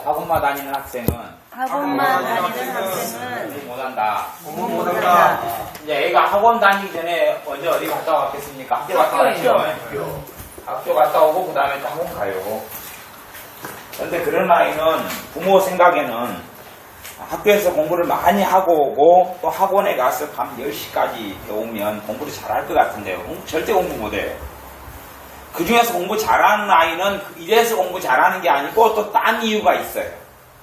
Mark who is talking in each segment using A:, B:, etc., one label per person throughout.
A: 학원만 다니는 학생은
B: 공부 못한다.
A: 이제 애가 학원 다니기 전에 먼저 어디 갔다 왔겠습니까? 학교 갔다 왔죠. 학교 갔다 오고 그 다음에 또 학원 가요. 그런데 그런 아이는 부모 생각에는 학교에서 공부를 많이 하고 오고 또 학원에 가서 밤 10시까지 배우면 공부를 잘할 것 같은데요. 절대 공부 못해요. 그 중에서 공부 잘하는 아이는 이래서 공부 잘하는 게 아니고 또 딴 이유가 있어요.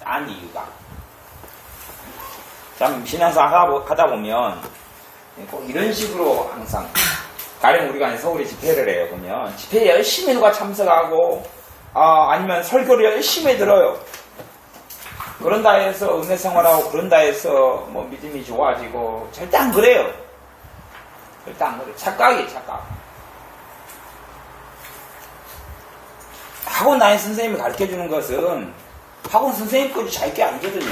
A: 딴 이유가. 참 신앙사 하다 보면 꼭 이런 식으로 항상 가령 우리가 서울에 집회를 해요. 보면 집회에 열심히 누가 참석하고 아니면 설교를 열심히 들어요. 그런다 해서 은혜 생활하고 그런다 해서 뭐 믿음이 좋아지고 절대 안 그래요. 절대 안 그래요. 착각이에요. 착각. 학원 다니는 선생님이 가르쳐주는 것은 학원 선생님 거지 자기 게 아니거든요.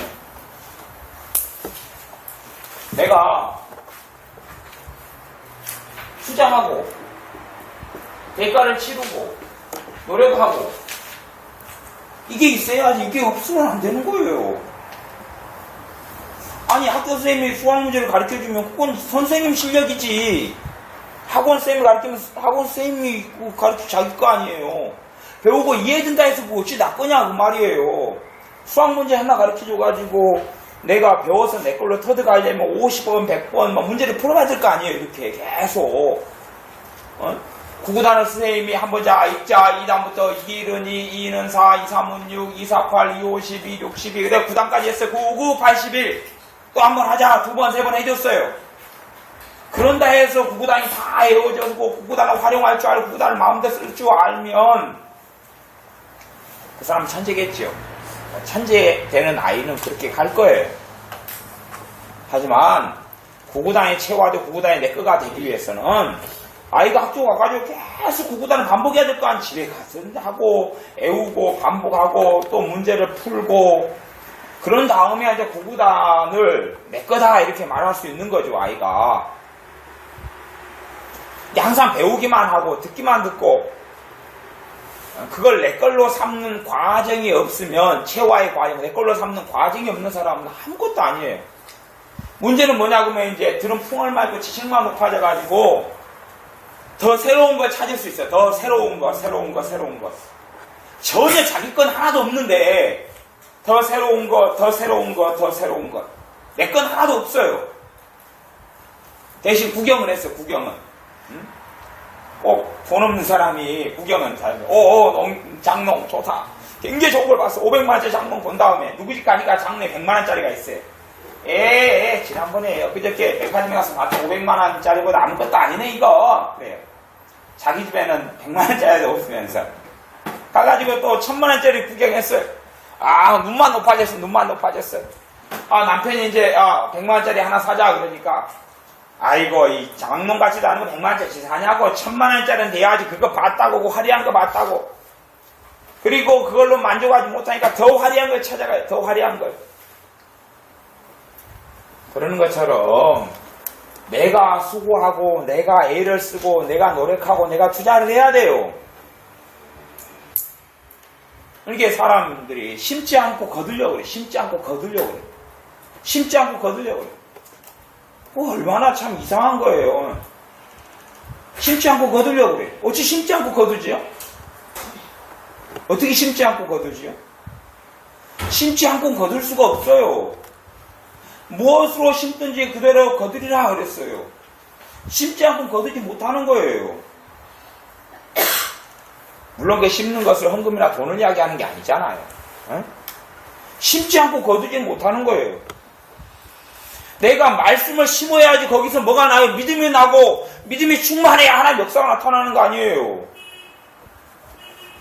A: 내가 투자하고 대가를 치르고 노력하고 이게 있어야지. 이게 없으면 안 되는 거예요. 아니 학교 선생님이 수학 문제를 가르쳐주면 그건 선생님 실력이지. 학원 선생님이 가르치면 학원 선생님이 가르쳐 자기 거 아니에요. 배우고 이해된다 해서 뭐 어찌 나 거냐 그 말이에요. 수학 문제 하나 가르쳐줘가지고 내가 배워서 내 걸로 터득하려면 50번 100번 막 문제를 풀어야 될 거 아니에요. 이렇게 계속 구구단원 선생님이 한번 자 읽자 2단부터 2는 2, 2는 4, 2, 3은 6, 2, 4, 8, 2, 5, 12, 6, 12 그래 9단까지 했어요. 9, 9, 81 또 한 번 하자 2번 3번 해줬어요. 그런다 해서 구구단이 다 외워져고 구구단을 활용할 줄 알고 구구단을 마음대로 쓸 줄 알면 그 사람 천재겠지요. 천재 되는 아이는 그렇게 갈 거예요. 하지만 구구단의 체화도 구구단의 내 거가 되기 위해서는 아이가 학교 가가지고 계속 구구단을 반복해야 될 거 아니에요. 집에 가서 하고 애우고 반복하고 또 문제를 풀고 그런 다음에 이제 구구단을 내 거다 이렇게 말할 수 있는 거죠. 아이가 항상 배우기만 하고 듣기만 듣고 그걸 내 걸로 삼는 과정이 없으면 체화의 과정, 내 걸로 삼는 과정이 없는 사람은 아무것도 아니에요. 문제는 뭐냐 그러면 이제 들은 풍을 맑고 지식만 높아져가지고 더 새로운 걸 찾을 수 있어요. 더 새로운 것. 전혀 자기 건 하나도 없는데 더 새로운 것. 내 건 하나도 없어요. 대신 구경을 했어요. 구경은. 꼭 돈 없는 사람이 구경은 잘 장롱 좋다. 굉장히 좋은 걸 봤어. 500만원짜리 장롱 본 다음에 누구 집 가니까 장롱에 100만원짜리가 있어요. 지난번에 엊그저께 백화점에 가서 봤더니 500만원짜리보다 아무것도 아니네 이거. 그래요. 자기 집에는 100만원짜리도 없으면서 가가지고 또 1000만원짜리 구경했어요. 눈만 높아졌어. 남편이 이제 100만원짜리 하나 사자 그러니까 아이고 이 장롱 같지도 않은 거 100만원짜리 사냐고 1000만원짜리는 돼야지. 그거 봤다고 그 화려한 거 봤다고. 그리고 그걸로 만족하지 못하니까 더 화려한 걸 찾아가요. 더 화려한 걸. 그러는 것처럼 내가 수고하고 내가 애를 쓰고 내가 노력하고 내가 투자를 해야 돼요. 이렇게 사람들이 심지 않고 거두려고 그래. 심지 않고 거두려고 그래. 얼마나 참 이상한 거예요. 심지 않고 거두려고 그래. 어찌 심지 않고 거두지요? 어떻게 심지 않고 거두지요? 심지 않고 거둘 수가 없어요. 무엇으로 심든지 그대로 거두리라 그랬어요. 심지 않고 거두지 못하는 거예요. 물론 그 심는 것을 헌금이나 돈을 이야기하는 게 아니잖아요. 심지 않고 거두지 못하는 거예요. 내가 말씀을 심어야지 거기서 뭐가 나요? 믿음이 나고 믿음이 충만해야 하나님 역사가 나타나는 거 아니에요.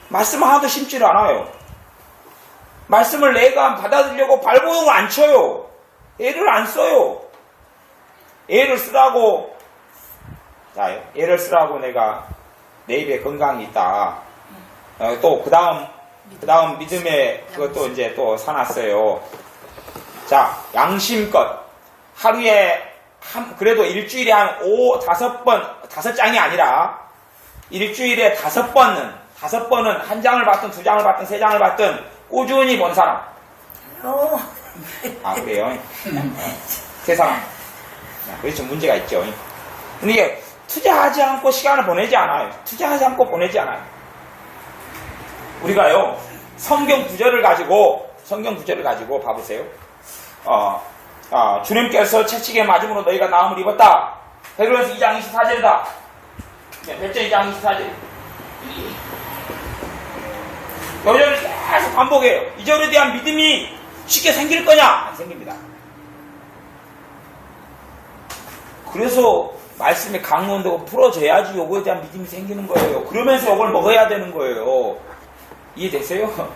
A: 말씀 하나도 심지를 않아요. 말씀을 내가 받아들이려고 발버둥을 안 쳐요. 애를 안 써요. 애를 쓰라고 내가 내 입에 건강이 있다. 또 그 다음 믿음에 그것도 이제 또 사놨어요. 자, 양심껏 하루에 그래도 일주일에 한 5장이 아니라 일주일에 5번은 한 장을 받든 2장을 받든 3장을 받든 꾸준히 본 사람. 아, 그래요? 세상. 그렇죠. 문제가 있죠. 근데 이게 투자하지 않고 시간을 보내지 않아요. 투자하지 않고 보내지 않아요. 우리가요, 성경 구절을 가지고 봐보세요. 주님께서 채찍에 맞음으로 너희가 나음을 입었다. 베드로전서 2장 24절이다. 별전 2장 24절. 여절을 계속 반복해요. 이 절에 대한 믿음이 쉽게 생길 거냐? 안 생깁니다. 그래서 말씀이 강론되고 풀어져야지 요거에 대한 믿음이 생기는 거예요. 그러면서 요걸 먹어야 되는 거예요. 이해되세요?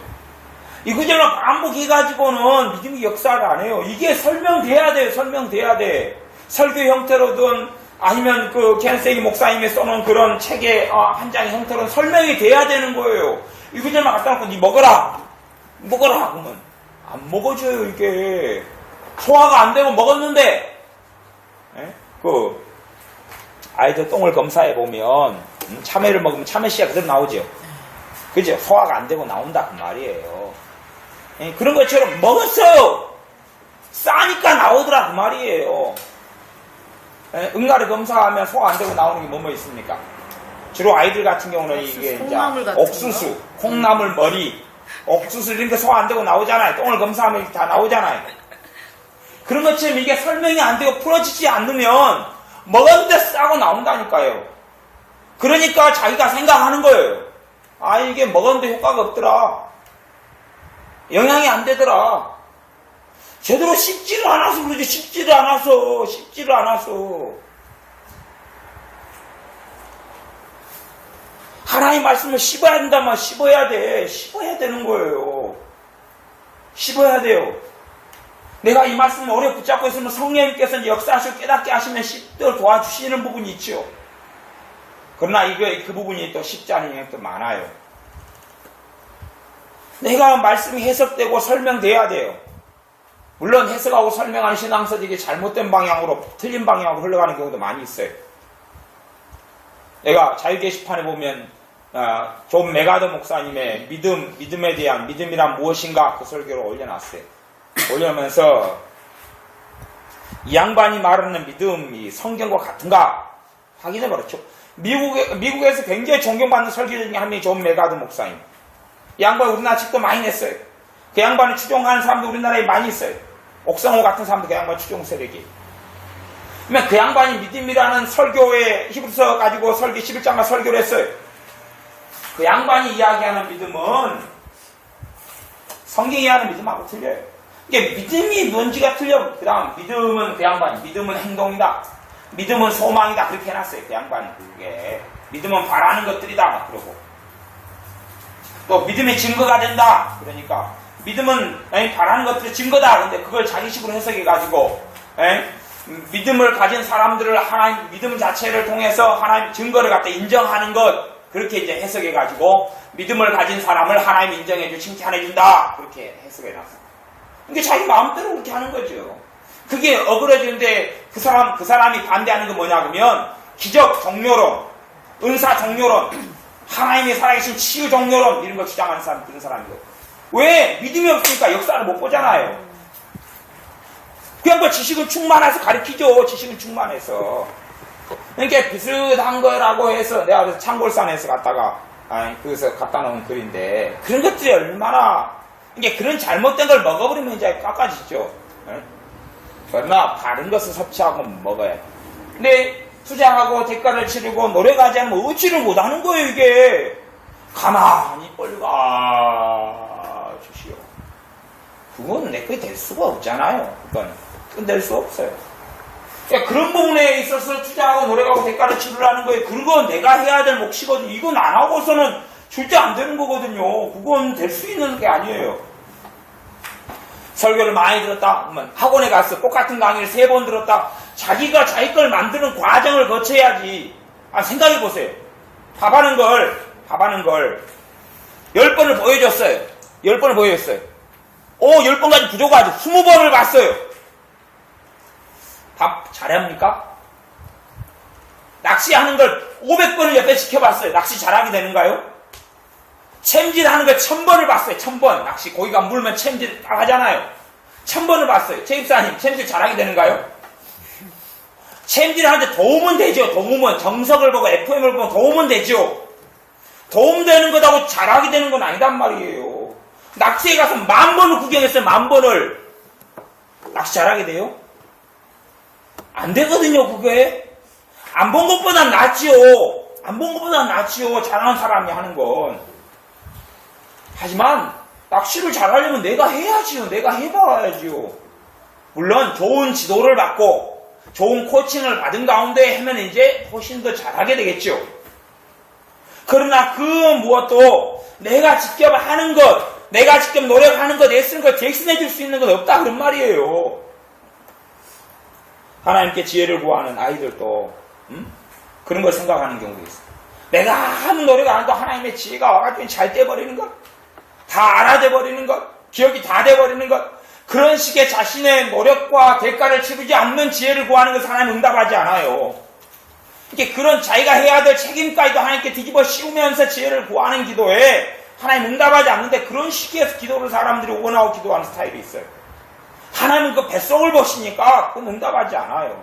A: 이 구절만 반복해가지고는 믿음이 역사를 안 해요. 이게 설명돼야 돼요. 설명돼야 돼. 설교 형태로든 아니면 그 켄세이 목사님이 써놓은 그런 책의 한 장의 형태로는 설명이 돼야 되는 거예요. 이 구절만 갖다 놓고 니 먹어라 그러면 안 먹어줘요. 이게 소화가 안 되고 먹었는데 아이들 똥을 검사해 보면 참외를 먹으면 참외 씨가 그대로 나오죠. 그죠? 소화가 안 되고 나온다 그 말이에요. 그런 것처럼 먹었어요. 싸니까 나오더라 그 말이에요. 응가를 검사하면 소화 안 되고 나오는 게 뭐뭐 있습니까? 주로 아이들 같은 경우는 이게 이제 옥수수, 콩나물 머리, 옥수수 이런 게 소화 안 되고 나오잖아요. 똥을 검사하면 다 나오잖아요. 그런 것처럼 이게 설명이 안 되고 풀어지지 않으면 먹었는데 싸고 나온다니까요. 그러니까 자기가 생각하는 거예요. 아, 이게 먹었는데 효과가 없더라. 영향이 안 되더라. 제대로 씹지를 않아서 그러지. 씹지를 않아서. 하나님 말씀을 씹어야 된다면 씹어야 돼. 씹어야 되는 거예요. 씹어야 돼요. 내가 이 말씀을 오래 붙잡고 있으면 성령님께서 역사하시고 깨닫게 하시면 씹도록 도와주시는 부분이 있죠. 그러나 그 부분이 또 쉽지 않은 경우도 많아요. 내가 말씀이 해석되고 설명돼야 돼요. 물론 해석하고 설명하는 신앙서적이 잘못된 방향으로, 틀린 방향으로 흘러가는 경우도 많이 있어요. 내가 자유 게시판에 보면 존 메가더 목사님의 믿음에 대한 믿음이란 무엇인가 그 설교를 올려놨어요. 올려면서 이 양반이 말하는 믿음이 성경과 같은가 확인해버렸죠. 미국에서 굉장히 존경받는 설교자 중에 한 명이 존 메가더 목사님. 이 양반이 우리나라 책도 많이 냈어요. 그 양반을 추종하는 사람도 우리나라에 많이 있어요. 옥성호 같은 사람도 그 양반 추종 세력이. 그러면 그 양반이 믿음이라는 설교에 히브리서 가지고 설교 11장과 설교를 했어요. 그 양반이 이야기하는 믿음은 성경이 하는 믿음하고 틀려요. 이게 믿음이 뭔지가 틀려. 그 다음 믿음은 그 양반이 믿음은 행동이다. 믿음은 소망이다. 그렇게 해놨어요. 그 양반이 그게 믿음은 바라는 것들이다. 막 그러고 또 믿음의 증거가 된다. 그러니까 믿음은 바라는 것들의 증거다. 근데 그걸 자기식으로 해석해가지고 믿음을 가진 사람들을 하나님 믿음 자체를 통해서 하나님 증거를 갖다 인정하는 것 그렇게 이제 해석해가지고 믿음을 가진 사람을 하나님 인정해주고 칭찬해준다. 그렇게 해석해놨어. 그러니까 자기 마음대로 그렇게 하는 거죠. 그게 어그러지는데 그 사람이 반대하는 건 뭐냐 그러면 기적 종료론, 은사 종료론, 하나님이 살아계신 치유 종료론 이런 거 주장하는 사람 그런 사람이고. 왜? 믿음이 없으니까 역사를 못 보잖아요. 그냥 뭐 지식은 충만해서 가르치죠. 지식은 충만해서. 그러니까 비슷한 거라고 해서 내가 그래서 창골산에서 갔다가 그래서 갖다 놓은 글인데 그런 것들이 얼마나 이게 그런 잘못된 걸 먹어버리면 이제 깎아지죠. 그러나 바른 것을 섭취하고 먹어야 돼. 근데 투자하고 대가를 치르고 노력하지 않으면 얻지를 못하는 거예요. 이게 가만히 뻘가 주시오. 그건 내 거에 될 수가 없잖아요. 그건 끝낼 수 없어요. 그러니까 그런 부분에 있어서 투자하고 노력하고 대가를 치르라는 거예요. 그건 내가 해야 될 몫이거든요. 이건 안 하고서는 절대 안 되는 거거든요. 그건 될 수 있는 게 아니에요. 설교를 많이 들었다. 그러면 학원에 가서 똑같은 강의를 3번 들었다. 자기가 자기 걸 만드는 과정을 거쳐야지. 생각해 보세요. 밥하는 걸 10번을 보여줬어요. 10번을 보여줬어요. 10번까지 부족하지. 20번을 봤어요. 밥 잘합니까? 낚시하는 걸 500번을 옆에 지켜봤어요. 낚시 잘하게 되는가요? 챔질하는 거 1000번을 봤어요. 1000번. 낚시 고기가 물면 챔질 딱 하잖아요. 1000번을 봤어요. 최 집사님, 챔질 잘하게 되는가요? 챔질 하는데 도움은 되죠. 도움은. 정석을 보고 FM을 보고 도움은 되죠. 도움되는 거다고 잘하게 되는 건 아니단 말이에요. 낚시에 가서 10,000번을 구경했어요. 10,000번을. 낚시 잘하게 돼요? 안 되거든요, 그게. 안 본 것보단 낫지요. 안 본 것보단 낫지요. 잘하는 사람이 하는 건. 하지만 낚시를 잘하려면 내가 해야지요. 내가 해봐야지요. 물론 좋은 지도를 받고 좋은 코칭을 받은 가운데 하면 이제 훨씬 더 잘하게 되겠죠. 그러나 그 무엇도 내가 직접 하는 것, 내가 직접 노력하는 것, 애쓰는 것 대신해 줄 수 있는 건 없다 그런 말이에요. 하나님께 지혜를 구하는 아이들도 그런 걸 생각하는 경우도 있어요. 내가 하는 노력 안 해도 하나님의 지혜가 와가지고 잘 돼버리는 것, 다 알아돼 버리는 것, 기억이 다 돼버리는 것, 그런 식의 자신의 노력과 대가를 치르지 않는 지혜를 구하는 것을 하나님 응답하지 않아요. 이렇게 그런 자기가 해야 될 책임까지도 하나님께 뒤집어 씌우면서 지혜를 구하는 기도에 하나님 응답하지 않는데 그런 시기에서 기도를 사람들이 원하고 기도하는 스타일이 있어요. 하나님은 그 뱃속을 보시니까 그건 응답하지 않아요.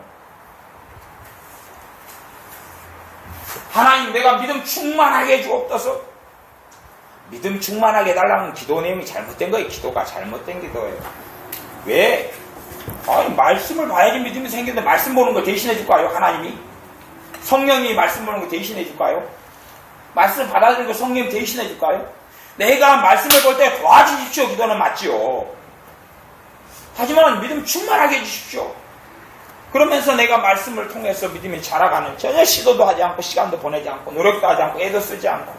A: 하나님 내가 믿음 충만하게 주옵소서. 믿음 충만하게 해달라는 기도 내용이 잘못된 거예요. 기도가 잘못된 기도예요. 왜? 아니, 말씀을 봐야지 믿음이 생기는데 말씀 보는 거 대신해 줄까요? 하나님이? 성령님이 말씀 보는 거 대신해 줄까요? 말씀 받아들이는 거 성령님이 대신해 줄까요? 내가 말씀을 볼 때 도와주십시오. 기도는 맞지요. 하지만 믿음 충만하게 해주십시오. 그러면서 내가 말씀을 통해서 믿음이 자라가는, 전혀 시도도 하지 않고 시간도 보내지 않고 노력도 하지 않고 애도 쓰지 않고,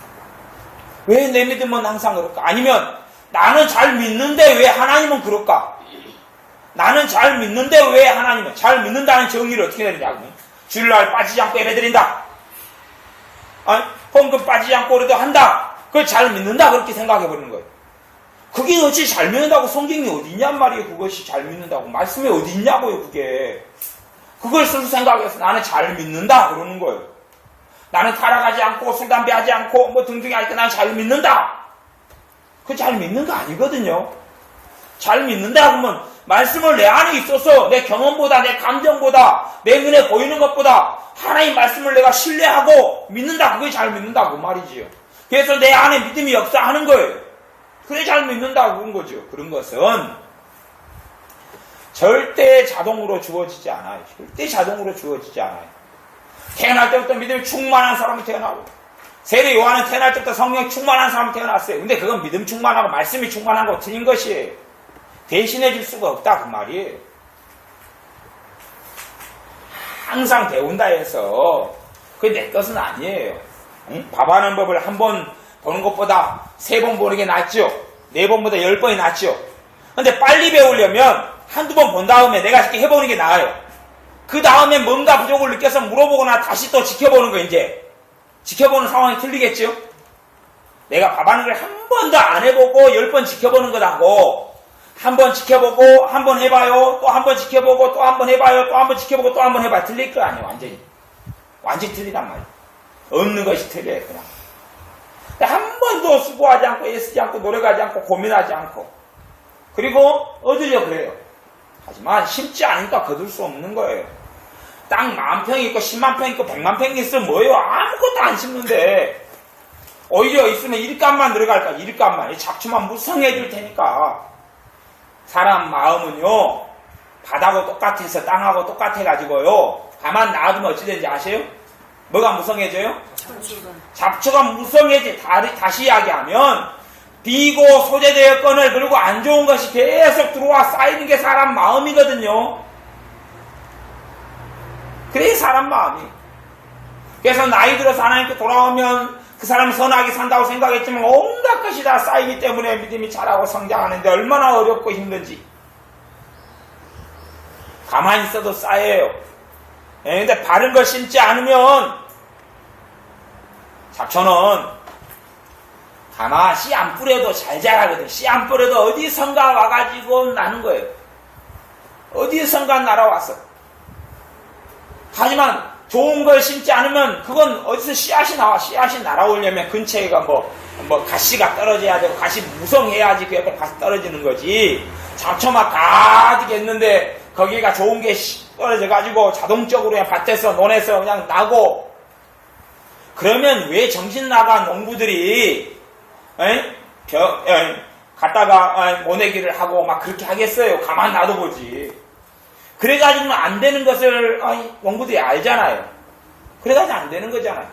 A: 왜 내 믿음은 항상 그럴까? 아니면 나는 잘 믿는데 왜 하나님은 그럴까? 나는 잘 믿는데 왜 하나님은, 잘 믿는다는 정의를 어떻게 내리냐고. 주일날 빠지지 않고 예배드린다. 헌금 빠지지 않고 그래도 한다. 그걸 잘 믿는다 그렇게 생각해버리는 거예요. 그게 어찌 잘 믿는다고, 성경이 어디 있냔 말이에요. 그것이 잘 믿는다고. 말씀이 어디 있냐고요. 그게. 그걸 스스로 생각해서 나는 잘 믿는다 그러는 거예요. 나는 타락하지 않고 술 담배 하지 않고 뭐 등등이 하니까 나는 잘 믿는다. 그거 잘 믿는 거 아니거든요. 잘 믿는다 그러면 말씀을 내 안에 있어서 내 경험보다 내 감정보다 내 눈에 보이는 것보다 하나님 말씀을 내가 신뢰하고 믿는다. 그게 잘 믿는다 그 말이지요. 그래서 내 안에 믿음이 역사하는 거예요. 그래 잘 믿는다 그런 거죠. 그런 것은 절대 자동으로 주어지지 않아요. 절대 자동으로 주어지지 않아요. 태어날 때부터 믿음이 충만한 사람이 태어나고, 세례 요한은 태어날 때부터 성령 충만한 사람이 태어났어요. 근데 그건 믿음 충만하고 말씀이 충만한 거 틀린 것이에요. 대신해 줄 수가 없다 그 말이에요. 항상 배운다 해서 그게 내 것은 아니에요. 밥하는 법을 한 번 보는 것보다 3번 보는 게 낫죠. 4번보다 10번이 낫죠. 근데 빨리 배우려면 한두 번 본 다음에 내가 이렇게 해보는 게 나아요. 그 다음에 뭔가 부족을 느껴서 물어보거나 다시 또 지켜보는 거, 이제 지켜보는 상황이 틀리겠죠. 내가 밥하는 걸 한 번도 안 해보고 10번 지켜보는 거라고, 한 번 지켜보고 한 번 해봐요, 또 한 번 지켜보고 또 한 번 해봐요, 또 한 번 지켜보고 또 한 번 해봐요. 틀릴 거 아니에요. 완전히 틀리단 말이에요. 없는 것이 틀려요. 그냥 한 번도 수고하지 않고 애쓰지 않고 노력하지 않고 고민하지 않고, 그리고 얻으려 그래요. 하지만 심지 않으니까 거둘 수 없는 거예요. 땅 10,000평이 있고 10만 평이 있고 100만 평이 있으면 뭐예요? 아무것도 안 심는데 오히려 있으면 일감만 들어갈까. 일감만, 잡초만 무성해질 테니까. 사람 마음은요 바다하고 똑같아서 땅하고 똑같아가지고요 가만 놔두면 어찌 되는지 아세요? 뭐가 무성해져요? 잡초가 무성해지. 다시 이야기하면 비고 소재되어 건을 그리고 안 좋은 것이 계속 들어와 쌓이는 게 사람 마음이거든요. 그래 사람 마음이. 그래서 나이 들어서 하나님께 돌아오면 그 사람이 선하게 산다고 생각했지만 온갖 것이 다 쌓이기 때문에 믿음이 자라고 성장하는데 얼마나 어렵고 힘든지. 가만히 있어도 쌓여요. 근데 바른 걸 심지 않으면 잡초는 가만 씨 안 뿌려도 잘 자라거든. 씨 안 뿌려도 어디선가 와가지고 나는 거예요. 어디선가 날아왔어. 하지만 좋은 걸 심지 않으면 그건 어디서 씨앗이 나와. 씨앗이 날아오려면 근처에가 뭐 뭐 가시가 떨어져야 되고 가시 무성해야지 그 옆에 가시 떨어지는 거지. 잡초막 가득 했는데 거기가 좋은 게 떨어져 가지고 자동적으로 그냥 밭에서 논에서 그냥 나고, 그러면 왜 정신 나간 농부들이 갔다가 모내기를 하고 막 그렇게 하겠어요? 가만 놔둬보지. 그래가지고는 안 되는 것을 농부들이 알잖아요. 그래가지고 안 되는 거잖아요.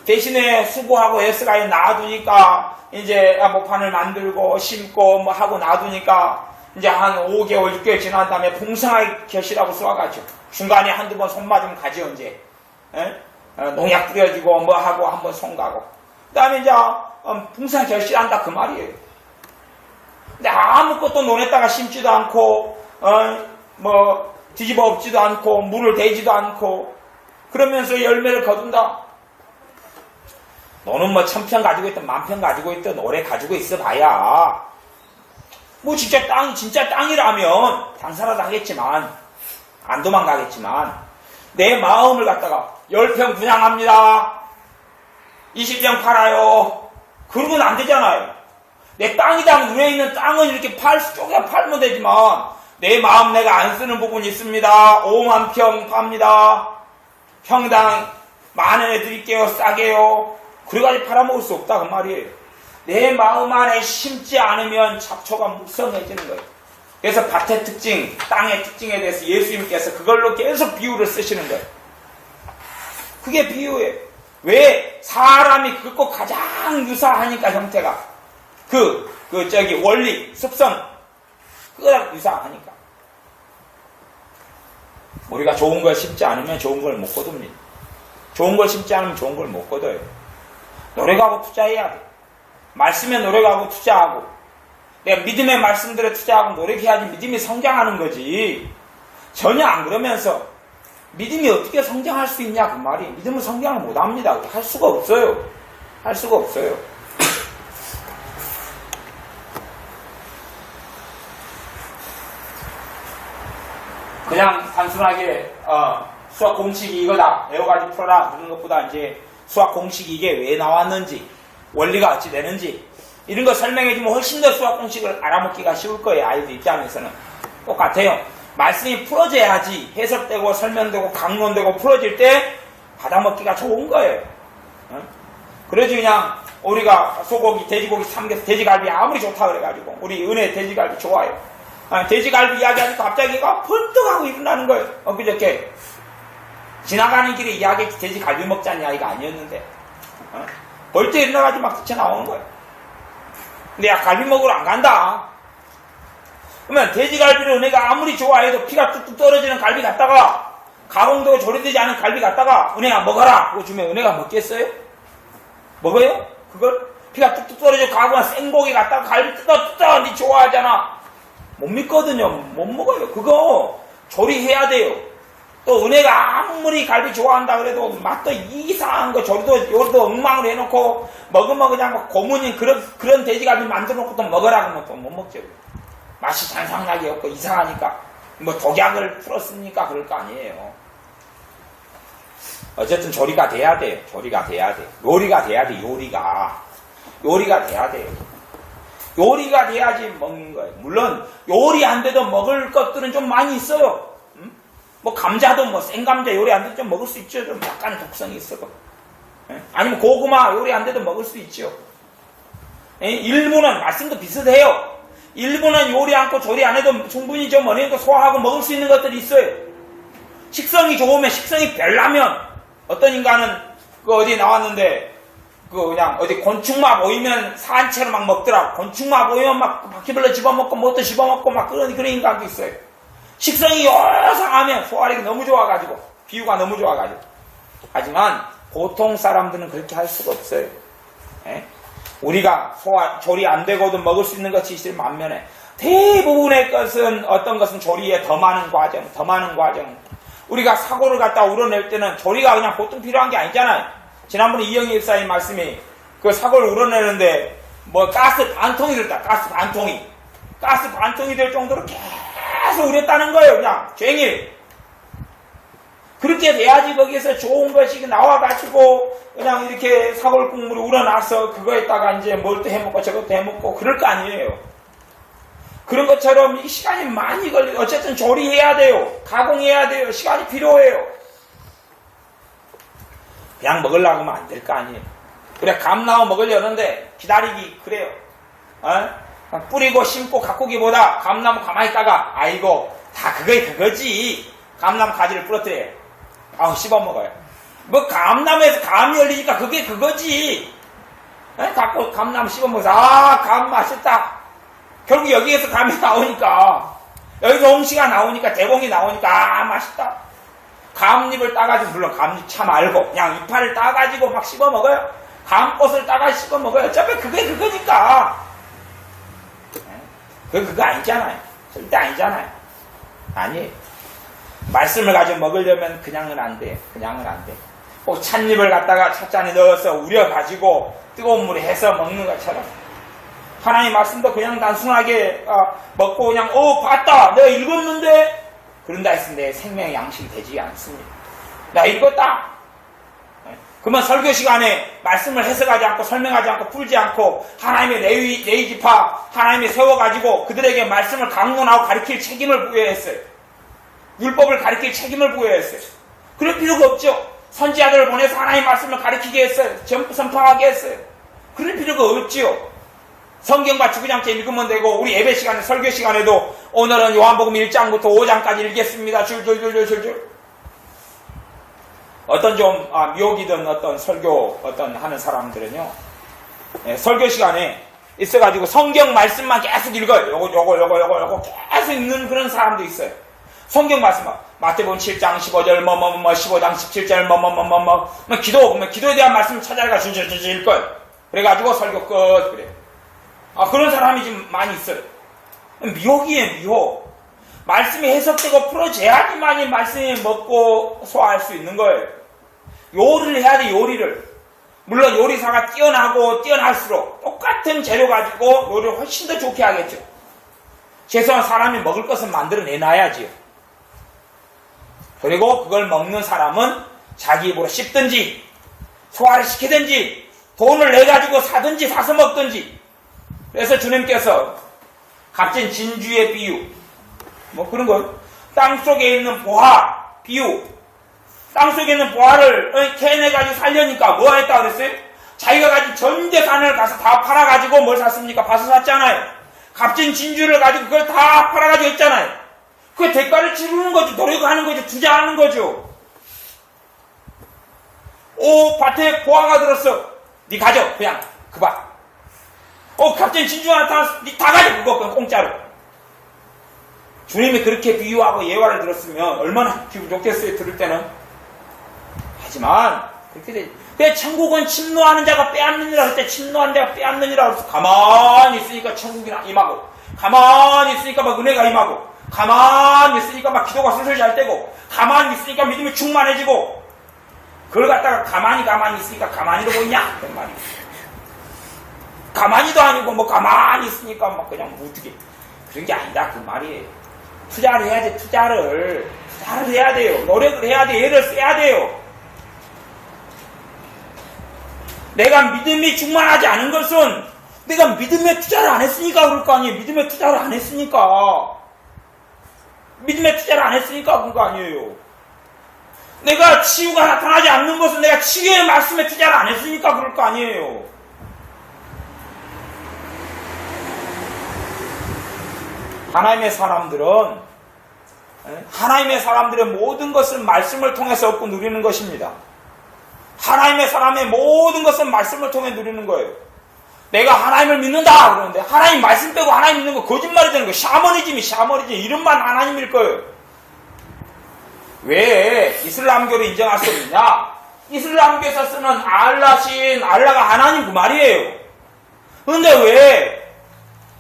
A: 대신에 수고하고 애쓰가 놔두니까 이제 모판을 만들고 심고 뭐 하고 놔두니까 이제 한 5개월 6개월 지난 다음에 풍성하게 결실하고 쏘아가죠. 중간에 한두 번 손 맞으면 가죠. 이제 농약 뿌려주고 뭐 하고 한번 손 가고, 그 다음에 이제 풍성하게 결실한다 그 말이에요. 근데 아무것도 논에다가 심지도 않고 뭐 뒤집어 엎지도 않고 물을 대지도 않고 그러면서 열매를 거둔다. 너는 뭐 1000평 가지고 있든 10,000평 가지고 있든 오래 가지고 있어 봐야 뭐 진짜 땅이라면 장사라도 하겠지만 안 도망가겠지만, 내 마음을 갖다가 10평 분양합니다, 20평 팔아요, 그러면 안 되잖아요. 내 땅이랑 눈에 있는 땅은 이렇게 쪼개 팔면 되지만 내 마음 내가 안 쓰는 부분이 있습니다. 5만 평 팝니다. 평당 10,000원에 드릴게요. 싸게요. 그래가지고 팔아먹을 수 없다 그 말이에요. 내 마음 안에 심지 않으면 잡초가 묵성해지는 거예요. 그래서 밭의 특징, 땅의 특징에 대해서 예수님께서 그걸로 계속 비유를 쓰시는 거예요. 그게 비유예요. 왜? 사람이 그것과 가장 유사하니까, 형태가. 원리, 습성, 그거랑 유사하니까. 우리가 좋은 걸 심지 않으면 좋은 걸 못 거둡니다. 좋은 걸 심지 않으면 좋은 걸 못 거둬요. 노력하고 투자해야 돼. 말씀에 노력하고 투자하고, 내가 믿음의 말씀들에 투자하고 노력해야지 믿음이 성장하는 거지. 전혀 안 그러면서 믿음이 어떻게 성장할 수 있냐 그 말이. 믿음은 성장을 못합니다. 할 수가 없어요. 할 수가 없어요. 그냥 단순하게 수학 공식이 이거다 외워가지고 풀어라 그런 것보다 이제 수학 공식이 이게 왜 나왔는지, 원리가 어찌 되는지 이런 거 설명해주면 훨씬 더 수학 공식을 알아먹기가 쉬울 거예요. 아이들 입장에서는 똑같아요. 말씀이 풀어져야지 해석되고 설명되고 강론되고 풀어질 때 받아먹기가 좋은 거예요. 그래서 그냥 우리가 소고기, 돼지고기, 삼겹살, 돼지갈비 아무리 좋다 그래가지고 우리 은혜 돼지갈비 좋아요. 돼지갈비 이야기하니까 갑자기 번뜩 하고 일어나는 거예요. 그저께 지나가는 길에 이야기 돼지갈비 먹자는 이야기가 아니었는데 벌떡 일어나가지고 막 뛰쳐나오는 거예요. 근데 야, 갈비 먹으러 안 간다. 그러면 돼지갈비를 은혜가 아무리 좋아해도 피가 뚝뚝 떨어지는 갈비 갖다가 가공되고 조리되지 않은 갈비 갖다가 은혜가 먹어라 그거 주면 은혜가 먹겠어요? 먹어요? 그걸? 피가 뚝뚝 떨어지고 가공한 생고기 갖다가 갈비 뜯어 니 좋아하잖아. 못 믿거든요. 못 먹어요. 그거 조리해야 돼요. 또 은혜가 아무리 갈비 좋아한다 그래도 맛도 이상한 거 조리도 요리도 엉망으로 해놓고 먹으면 그냥 막 고문인 그런 돼지갈비 만들어 놓고 또 먹으라 그러면 또 못 먹죠. 맛이 잔상나게 없고 이상하니까 뭐 독약을 풀었으니까 그럴 거 아니에요. 어쨌든 조리가 돼야 돼요. 조리가 돼야 돼. 요리가 돼야 돼. 요리가 돼야 돼요. 요리가 돼야지 먹는 거예요. 물론 요리 안 돼도 먹을 것들은 좀 많이 있어요. 뭐 감자도 뭐 생감자 요리 안 돼도 좀 먹을 수 있죠. 좀 약간 독성이 있어도. 아니면 고구마 요리 안 돼도 먹을 수 있죠. 일부는 말씀도 비슷해요. 일부는 요리 않고 조리 안 해도 충분히 좀 어느 정도 소화하고 먹을 수 있는 것들이 있어요. 식성이 좋으면, 식성이 별나면 어떤 인간은 어디 나왔는데 그냥 어디 곤충만 보이면 산채로 막 먹더라고. 곤충만 보이면 막 바퀴벌레 집어먹고 뭐도 집어먹고 막 그런 인간도 있어요. 식성이 요상하면 소화력이 너무 좋아가지고, 비유가 너무 좋아가지고. 하지만 보통 사람들은 그렇게 할 수가 없어요. 우리가 조리 안 되고도 먹을 수 있는 것이 있을 반면에 대부분의 것은 어떤 것은 조리에 더 많은 과정. 우리가 사고를 갖다 우러낼 때는 조리가 그냥 보통 필요한 게 아니잖아요. 지난번에 이영희 집사님 말씀이 그 사고를 우러내는데 뭐 가스 반통이 들었다. 가스 반통이 될 정도로 계속 우렸다는 거예요. 그냥 종일. 그렇게 돼야지 거기에서 좋은 것이 나와가지고 그냥 이렇게 사골 국물이 우러나서 그거에다가 이제 뭘 또 해먹고 저것도 해먹고 그럴 거 아니에요. 그런 것처럼 이 시간이 많이 걸려. 어쨌든 조리해야 돼요. 가공해야 돼요. 시간이 필요해요. 그냥 먹으려고 하면 안 될 거 아니에요. 그래, 감나무 먹으려는데 기다리기 그래요. 뿌리고 심고 가꾸기보다 감나무 가만히 있다가 아이고 다 그거지. 감나무 가지를 부러뜨려요. 아우 씹어 먹어요. 뭐 감나무에서 감이 열리니까 그게 그거지. 감나무 씹어 먹어서 감 맛있다. 결국 여기에서 감이 나오니까 여기서 홍시가 나오니까 대봉이 나오니까 맛있다. 감잎을 따가지고 물론 감잎 차 말고 그냥 이파를 따가지고 막 씹어 먹어요. 감꽃을 따가 씹어 먹어요. 어차피 그게 그거니까. 그거 아니잖아요. 절대 아니잖아요. 아니 말씀을 가지고 먹으려면 그냥은 안 돼. 그냥은 안 돼. 꼭 찻잎을 갖다가 찻잔에 넣어서 우려가지고 뜨거운 물에 해서 먹는 것처럼 하나님 말씀도 그냥 단순하게 먹고 그냥 봤다 내가 읽었는데 그런다 했을 때 생명의 양식이 되지 않습니다. 나 읽었다. 그러면 설교 시간에 말씀을 해석하지 않고 설명하지 않고 풀지 않고 하나님의 레위지파 하나님이 세워가지고 그들에게 말씀을 강론하고 가르칠 책임을 부여했어요. 율법을 가르칠 책임을 부여했어요. 그럴 필요가 없죠. 선지자들을 보내서 하나님 말씀을 가르치게 했어요. 선포하게 했어요. 그럴 필요가 없지요. 성경과 주구장창 읽으면 되고 우리 예배 시간에 설교 시간에도 오늘은 요한복음 1장부터 5장까지 읽겠습니다. 줄줄줄줄줄. 어떤 좀 미혹이든 어떤 설교 어떤 하는 사람들은요. 설교 시간에 있어가지고 성경 말씀만 계속 읽어요. 요거 계속 읽는 그런 사람도 있어요. 성경 말씀 마태복음 7장 15절 15장 17절 기도에 대한 말씀을 찾아가 줄줄줄 읽어요. 그래가지고 설교 끝 그래요. 그런 사람이 지금 많이 있어요. 미혹이에요, 미혹. 말씀이 해석되고 풀어져야지만이 말씀이 먹고 소화할 수 있는 거예요. 요리를 해야 돼, 요리를. 물론 요리사가 뛰어날수록 똑같은 재료 가지고 요리를 훨씬 더 좋게 하겠죠. 최소한 사람이 먹을 것은 만들어내놔야지요. 그리고 그걸 먹는 사람은 자기 입으로 씹든지 소화를 시키든지 돈을 내가지고 사든지 사서 먹든지. 그래서 주님께서 값진 진주의 비유 그런 거 땅속에 있는 보화 비유 땅속에 있는 보화를 캐내가지고 살려니까 뭐 했다 그랬어요? 자기가 가진 전 재산을 가서 다 팔아가지고 뭘 샀습니까? 밭을 샀잖아요. 값진 진주를 가지고 그걸 다 팔아가지고 했잖아요. 그 대가를 치르는 거죠. 노력하는 거죠. 투자하는 거죠. 밭에 보화가 들었어. 네 가져. 그냥 그 밭. 값진 진주가 나타났어. 니 다 가져. 그거 그냥 공짜로. 주님이 그렇게 비유하고 예화를 들었으면 얼마나 기분 좋겠어요. 들을 때는. 하지만 그렇게 되지. 그래 천국은 침노하는 자가 빼앗느니라 그때 침노하는 자가 빼앗느니라 그래서 가만히 있으니까 천국이 임하고 가만히 있으니까 막 은혜가 임하고 가만히 있으니까 막 기도가 슬슬 잘 되고 가만히 있으니까 믿음이 충만해지고 그걸 갖다가 가만히 있으니까 가만히도 보이냐? 그런 말이에요. 가만히도 아니고 가만히 있으니까 막 그냥 어떻게 그런 게 아니다 그 말이에요. 투자를 해야 돼. 투자를 해야 돼요. 노력을 해야 돼. 애를 써야 돼요. 내가 믿음이 충만하지 않은 것은 내가 믿음에 투자를 안 했으니까 그럴 거 아니에요. 믿음에 투자를 안 했으니까 그런 거 아니에요. 내가 치유가 나타나지 않는 것은 내가 치유의 말씀에 투자를 안 했으니까 그럴 거 아니에요. 하나님의 사람들은 모든 것을 말씀을 통해서 얻고 누리는 것입니다. 하나님의 사람의 모든 것은 말씀을 통해 누리는 거예요. 내가 하나님을 믿는다 그러는데 하나님 말씀 빼고 하나님 믿는 거 거짓말이 되는 거예요. 샤머니즘 이름만 하나님일 거예요. 왜 이슬람교를 인정할 수 없느냐? 이슬람교에서 쓰는 알라가 하나님 그 말이에요. 그런데 왜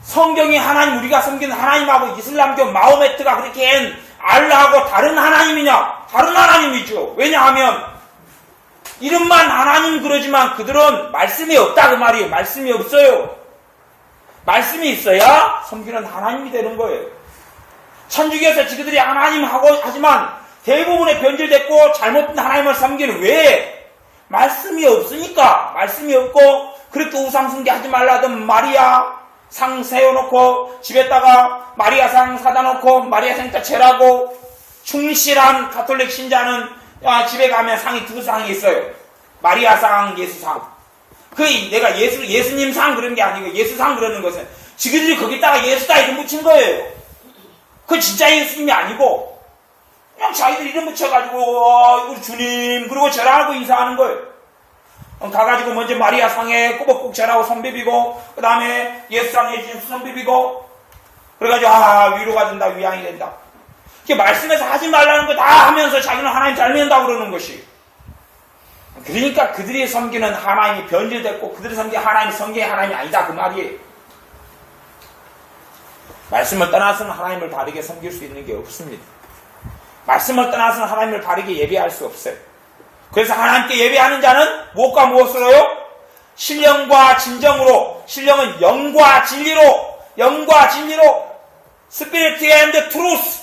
A: 성경이 하나님 우리가 섬기는 하나님하고 이슬람교 마호메트가 그렇게 알라하고 다른 하나님이냐? 다른 하나님이죠. 왜냐하면 이름만 하나님 그러지만 그들은 말씀이 없다 그 말이에요. 말씀이 없어요. 말씀이 있어야 섬기는 하나님이 되는 거예요. 천주교에서 지그들이 하나님 하고 하지만 대부분의 변질됐고 잘못된 하나님을 섬기는 왜? 말씀이 없으니까. 말씀이 없고 그렇게 우상숭배하지 말라던 마리아 상 세워놓고 집에다가 마리아 상 사다 놓고 마리아 생자 제라고 충실한 가톨릭 신자는 집에 가면 상이 두 상이 있어요. 마리아 상, 예수 상. 내가 예수님 상 그런 게 아니고 예수 상 그러는 것은 지그들이 거기다가 예수다 이름 붙인 거예요. 그 진짜 예수님이 아니고 그냥 자기들 이름 붙여가지고 이거 주님 그리고 절하고 인사하는 거예요. 가가지고 먼저 마리아 상에 꼬박꼬박 절하고 손 비비고 그 다음에 예수 상에 손 비비고 그래가지고 위로가 된다 위안이 된다. 이게 말씀에서 하지 말라는 거 다 하면서 자기는 하나님 잘 믿는다고 그러는 것이. 그러니까 그들이 섬기는 하나님이 변질됐고 그들이 섬기는 하나님이 성경의 하나님이 아니다 그 말이에요. 말씀을 떠나서는 하나님을 바르게 섬길 수 있는 게 없습니다. 말씀을 떠나서는 하나님을 바르게 예배할 수 없어요. 그래서 하나님께 예배하는 자는 무엇과 무엇으로요? 신령과 진정으로. 신령은 영과 진리로. 영과 진리로. Spirit and Truth.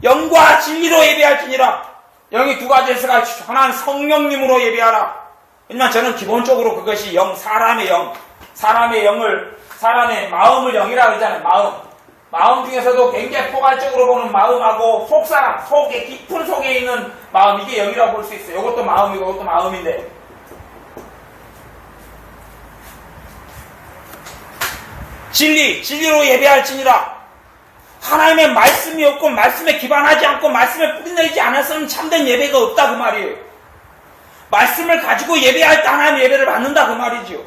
A: 영과 진리로 예배할지니라. 영이 두 가지에서가 하나는 성령님으로 예배하라. 왜냐면 저는 기본적으로 그것이 사람의 영. 사람의 마음을 영이라고 그러잖아요. 마음 중에서도 굉장히 포괄적으로 보는 마음하고 속사람, 깊은 속에 있는 마음, 이게 영이라고 볼 수 있어요. 이것도 마음이고 이것도 마음인데. 진리로 예배할지니라. 하나님의 말씀이 없고 말씀에 기반하지 않고 말씀에 뿌리내리지 않았으면 참된 예배가 없다 그 말이에요. 말씀을 가지고 예배할 때 하나님 예배를 받는다 그 말이죠.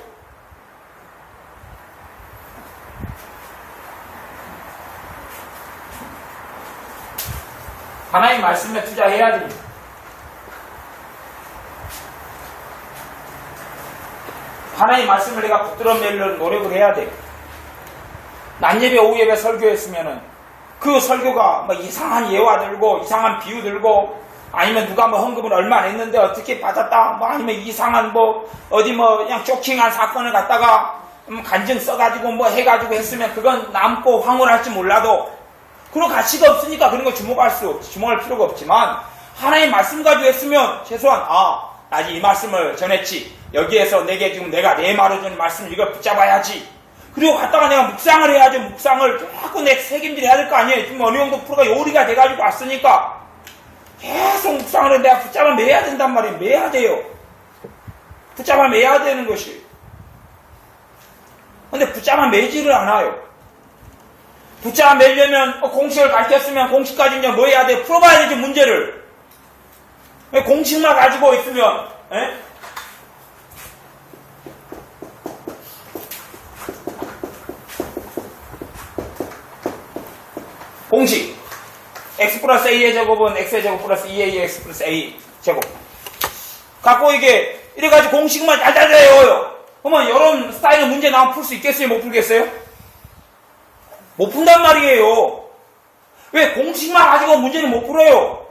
A: 하나님 말씀에 투자해야 됩니다. 하나님 말씀을 내가 붙들어 매려는 노력을 해야 돼요. 낮예배, 오후예배 설교했으면은 그 설교가 이상한 예화 들고 이상한 비유 들고 아니면 누가 헌금을 얼마 냈는데 어떻게 받았다 아니면 이상한 어디 그냥 쇼킹한 사건을 갖다가 간증 써가지고 해가지고 했으면 그건 남고 황홀할지 몰라도 그런 가치가 없으니까 그런 거 주목할 필요가 없지만 하나님 말씀 가지고 했으면 최소한 나 이 말씀을 전했지 여기에서 내게 지금 내가 내 말을 주는 말씀을 이걸 붙잡아야지 그리고 갔다가 내가 묵상을 해야지 묵상을 자꾸 내 책임질 해야 될 거 아니에요. 지금 어느 정도 프로가 요리가 돼가지고 왔으니까 계속 묵상을 해 내가 붙잡아 매야 된단 말이에요. 매야 돼요. 붙잡아 매야 되는 것이. 근데 붙잡아 매지를 않아요. 붙잡아 매려면 공식을 가르쳤으면 공식까지 이제 뭐 해야 돼? 풀어봐야 되지 문제를. 공식만 가지고 있으면 공식 x 플러스 a의 제곱은 x의 제곱 플러스 2ax 플러스 a 제곱 갖고 이게 이래가지고 공식만 잘 외워요. 그러면 이런 스타일의 문제 나오면 풀 수 있겠어요? 못 풀겠어요? 못 푼단 말이에요. 왜 공식만 가지고 문제는 못 풀어요?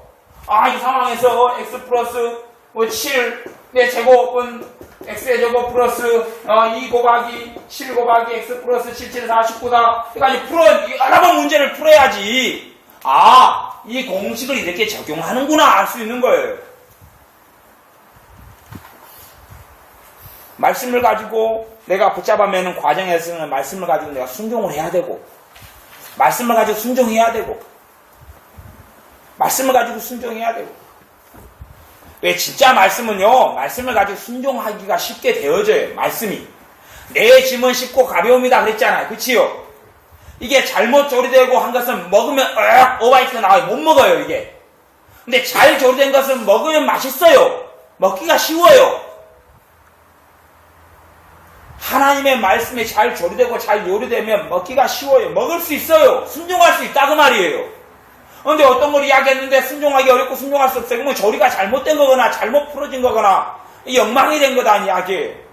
A: 이 상황에서 x 플러스 7의 제곱은 x의 제곱 플러스 2 곱하기 7 곱하기 x 플러스 7, 7, 49다. 그러니까 여러 번 문제를 풀어야지. 이 공식을 이렇게 적용하는구나 알 수 있는 거예요. 말씀을 가지고 내가 붙잡아매는 과정에서는 말씀을 가지고 내가 순종을 해야 되고 말씀을 가지고 순종해야 되고 말씀을 가지고 순종해야 되고 왜 진짜 말씀은요 말씀을 가지고 순종하기가 쉽게 되어져요. 말씀이 내 짐은 쉽고 가벼움이다 그랬잖아요. 그치요? 이게 잘못 조리되고 한 것은 먹으면 오바이트가 나와요. 못 먹어요 이게. 근데 잘 조리된 것은 먹으면 맛있어요. 먹기가 쉬워요. 하나님의 말씀이 잘 조리되고 잘 요리되면 먹기가 쉬워요. 먹을 수 있어요. 순종할 수 있다 그 말이에요. 그런데 어떤 걸 이야기했는데 순종하기 어렵고 순종할 수 없어요. 그러면 조리가 잘못된 거거나 잘못 풀어진 거거나 엉망이 된 거다 이야기예요.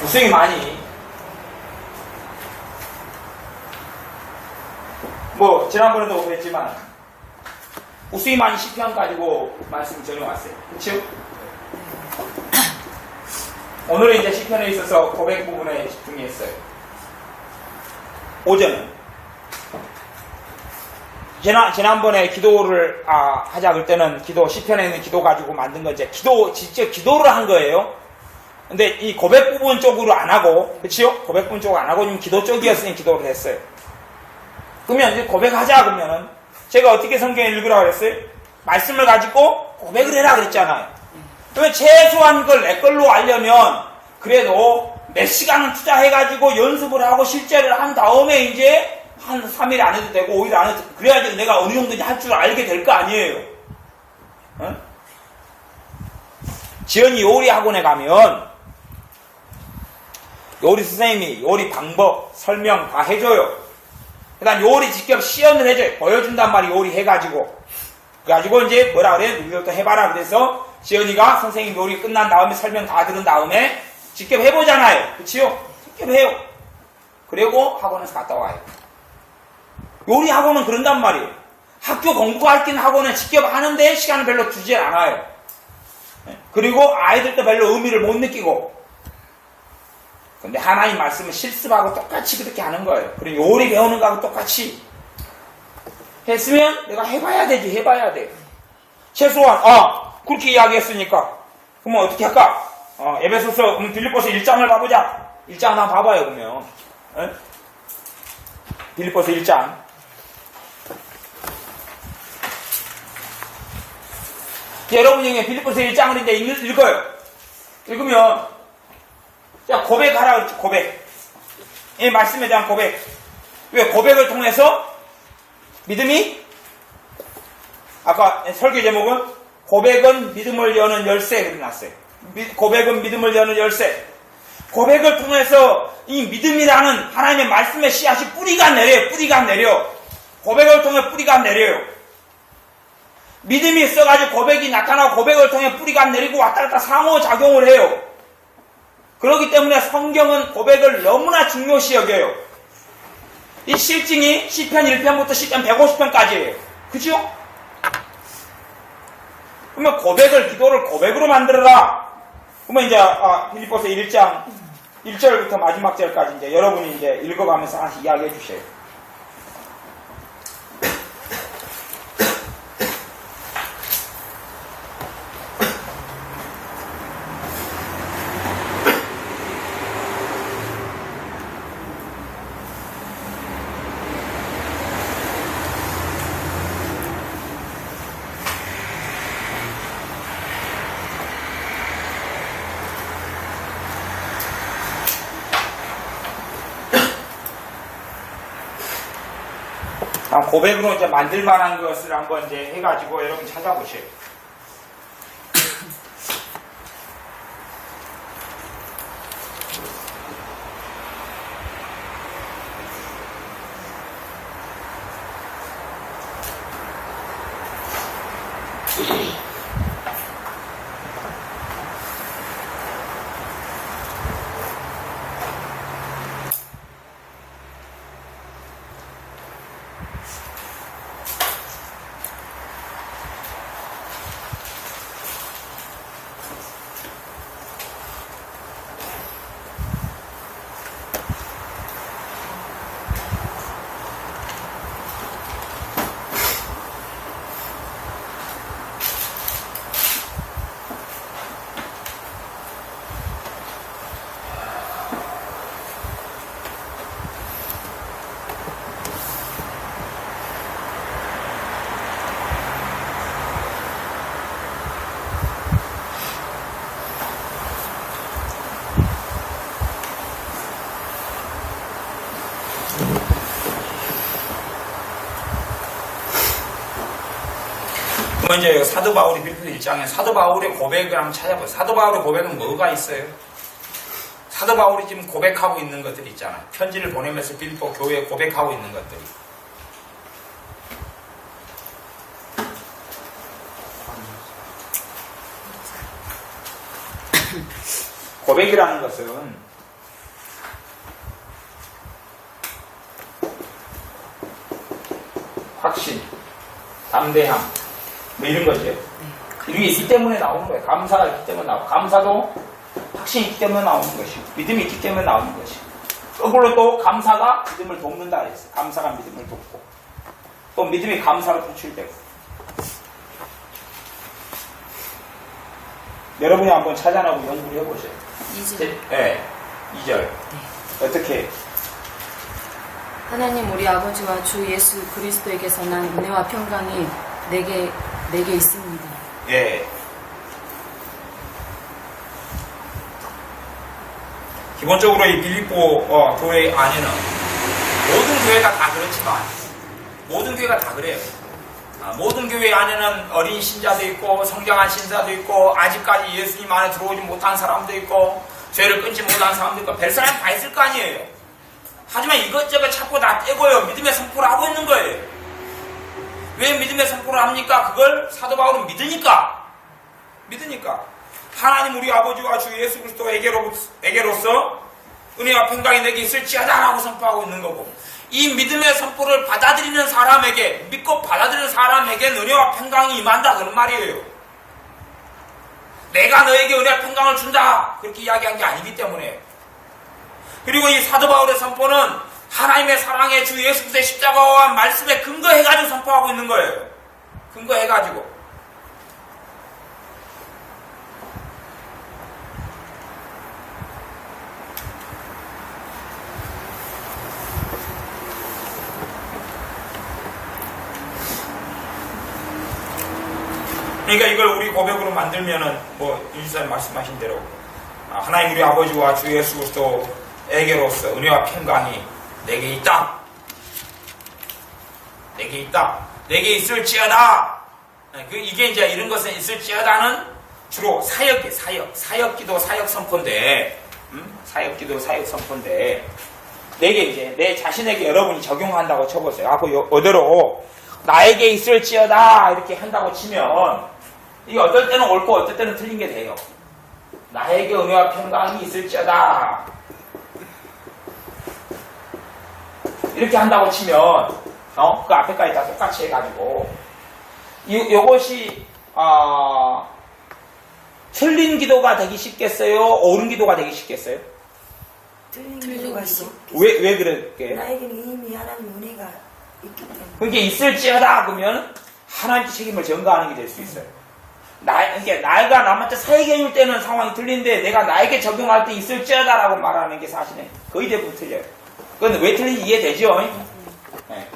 A: 우승이 많이 지난번에도 그랬지만 우승이 많이 시편 가지고 말씀 전해왔어요. 그렇죠? 오늘은 이제 시편에 있어서 고백 부분에 집중했어요. 오전은. 지난번에 기도를 하자 그럴 때는 시편에 있는 기도 가지고 만든 건 이제 직접 기도를 한 거예요. 근데 이 고백 부분 쪽으로 안 하고, 그치요? 고백 부분 쪽으로 안 하고 좀 기도 쪽이었으니 기도를 했어요. 그러면 이제 고백하자 그러면은 제가 어떻게 성경을 읽으라고 그랬어요? 말씀을 가지고 고백을 해라 그랬잖아요. 그러면 최소한 그걸 내 걸로 하려면 그래도 몇 시간은 투자해가지고 연습을 하고 실제를 한 다음에 이제 한 3일 안 해도 되고 5일 안 해도 되고 그래야지 내가 어느 정도인지 할 줄 알게 될 거 아니에요. 어? 지연이 요리 학원에 가면 요리 선생님이 요리 방법 설명 다 해줘요. 그 다음 요리 직접 시연을 해줘요. 보여준단 말이에요. 요리 해가지고. 그래가지고 이제 뭐라 그래? 누구부터 해봐라. 그래서 지연이가 선생님 요리 끝난 다음에 설명 다 들은 다음에 직접 해보잖아요. 그치요? 직접 해요. 그리고 학원에서 갔다 와요. 요리 학원은 그런단 말이에요. 학교 공부할 때는 학원은 직접 하는데 시간을 별로 두지 않아요. 그리고 아이들도 별로 의미를 못 느끼고. 근데 하나님 말씀은 실습하고 똑같이 그렇게 하는 거예요. 그리고 요리 배우는 거하고 똑같이 했으면 내가 해봐야 되지. 해봐야 돼. 최소한 그렇게 이야기했으니까 그러면 어떻게 할까? 에베소서 빌립보서 1장을 봐보자. 1장 한번 봐봐요. 그러면 빌립보서 1장 여러분 중에 빌립보서 1장을 이제 읽어요. 읽으면 자, 고백하라 그랬지. 고백. 이 말씀에 대한 고백. 왜? 고백을 통해서 믿음이 아까 설교 제목은 고백은 믿음을 여는 열쇠 그렇게 났어요. 고백은 믿음을 여는 열쇠. 고백을 통해서 이 믿음이라는 하나님의 말씀의 씨앗이 뿌리가 내려요. 뿌리가 내려. 고백을 통해 뿌리가 내려요. 믿음이 있어가지고 고백이 나타나고 고백을 통해 뿌리가 내리고 왔다 갔다 상호작용을 해요. 그렇기 때문에 성경은 고백을 너무나 중요시 여겨요. 이 실증이 시편 1편부터 시편 150편까지예요. 그죠? 그러면 기도를 고백으로 만들어라. 그러면 이제 빌립보서 1장 1절부터 마지막 절까지 이제 여러분이 이제 읽어가면서 하나씩 이야기해 주세요. 고백으로 이제 만들 만한 것을 한번 이제 해가지고 여러분 찾아보세요. 그럼 이제 사도 바울이 빌립보 1장에 사도 바울의 고백을 한번 찾아보세요. 사도 바울의 고백은 뭐가 있어요? 사도 바울이 지금 고백하고 있는 것들이 있잖아요. 편지를 보내면서 빌립보 교회에 고백하고 있는 것들이. 고백이라는 것은 확신, 담대함, 뭐 이런 거죠. 이런 게 있기 때문에 나오는 거예요. 감사가 있기 때문에 나오고, 감사도 확신이 있기 때문에 나오는 것이고, 믿음이 있기 때문에 나오는 것이고. 그걸로 또 감사가 믿음을 돕는다 했어요. 감사가 믿음을 돕고 또 믿음이 감사로 표출되고. 여러분이 한번 찾아나고 연구를 해보세요.
B: 2절.
A: 네, 2절.
B: 네.
A: 어떻게?
B: 하나님 우리 아버지와 주 예수 그리스도에게서 난 은혜와 평강이 내게 있습니다.
A: 예. 기본적으로 이 빌립보 교회 안에는 모든 교회가 다 그렇지만 모든 교회가 다 그래요. 모든 교회 안에는 어린 신자도 있고 성장한 신자도 있고 아직까지 예수님 안에 들어오지 못한 사람도 있고 죄를 끊지 못한 사람도 있고 별 사람 다 있을 거 아니에요. 하지만 이것저것 자꾸 다 떼고요. 믿음의 선포를 하고 있는 거예요. 왜 믿음의 선포를 합니까? 그걸 사도 바울은 믿으니까. 하나님 우리 아버지와 주 예수 그리스도에게로서 은혜와 평강이 내게 있을지어다라고 선포하고 있는 거고, 이 믿음의 선포를 받아들이는 사람에게, 믿고 받아들이는 사람에게는 은혜와 평강이 임한다 그런 말이에요. 내가 너에게 은혜와 평강을 준다 그렇게 이야기한 게 아니기 때문에. 그리고 이 사도 바울의 선포는 하나님의 사랑의 주 예수 그리스도의 십자가와 말씀에 근거해가지고 선포하고 있는 거예요. 근거해가지고. 그러니까 이걸 우리 고백으로 만들면은 일선 말씀하신 대로 하나님 우리 아버지와 주 예수 그리스도에게로서 은혜와 평강이 내게 있다. 내게 있을지어다. 이게 이제 이런 것은 있을지어다는 주로 사역기도 사역 선포인데, 내게 이제 내 자신에게 여러분이 적용한다고 쳐보세요. 그대로 나에게 있을지어다 이렇게 한다고 치면 이게 어떨 때는 옳고 어떨 때는 틀린 게 돼요. 나에게 은혜와 평강이 있을지어다 이렇게 한다고 치면 그 앞에까지 다 똑같이 해가지고 이것이 틀린 기도가 되기 쉽겠어요? 옳은 기도가 되기 쉽겠어요?
C: 틀린 기도가 쉽겠어요.
A: 왜 그럴게요?
C: 나에게는 이미 하나님 은혜가 있기 때문에.
A: 그게 있을지어다 그러면 하나님께 책임을 전가하는 게 될 수 있어요. 나이가 남한테 사회계일 때는 상황이 틀린데 내가 나에게 적용할 때 있을지어다라고 말하는 게 사실은 거의 대부분 틀려요. 그건 왜 틀린지 이해되죠? 네.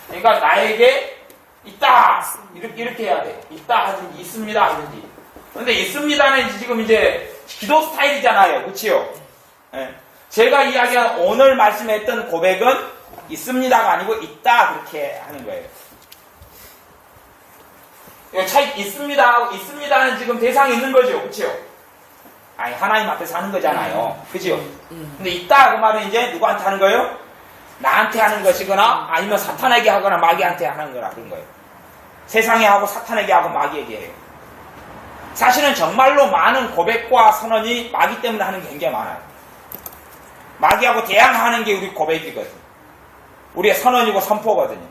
A: 그러니까 나에게 있다 이렇게 해야 돼. 있다 하든지 있습니다 하든지. 그런데 있습니다는 지금 이제 기도 스타일이잖아요, 그렇지요? 네. 제가 이야기한 오늘 말씀했던 고백은 있습니다가 아니고 있다 그렇게 하는 거예요. 차이 있습니다는 지금 대상이 있는 거죠, 그렇죠? 아니 하나님 앞에서 하는 거잖아요, 그렇죠? 근데 있다 그 말은 이제 누구한테 하는 거예요? 나한테 하는 것이거나 아니면 사탄에게 하거나 마귀한테 하는 거라 그런 거예요. 세상에 하고 사탄에게 하고 마귀에게 해요. 사실은 정말로 많은 고백과 선언이 마귀 때문에 하는 게 굉장히 많아요. 마귀하고 대항하는 게 우리 고백이거든. 우리의 선언이고 선포거든요.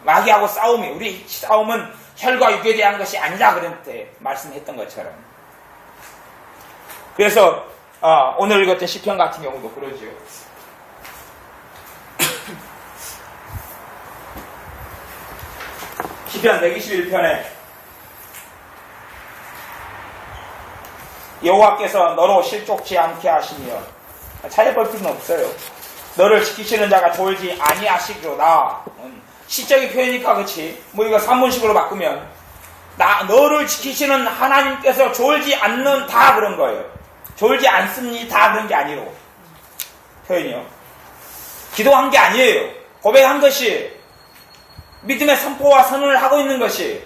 A: 마귀하고 우리 싸움은 혈과 육에 대한 것이 아니라 그런데 말씀했던 것처럼. 그래서 오늘 읽었던 시편 같은 경우도 그러죠. 시편 121편에 여호와께서 너로 실족치 않게 하시며, 찾아볼 필요는 없어요. 너를 지키시는 자가 졸지 아니하시리로다. 시적인 표현이니까 그렇지. 이거 산문식으로 바꾸면 너를 지키시는 하나님께서 졸지 않는다 그런 거예요. 졸지 않습니다 그런 게 아니로 표현이요. 기도한 게 아니에요. 고백한 것이 믿음의 선포와 선언을 하고 있는 것이,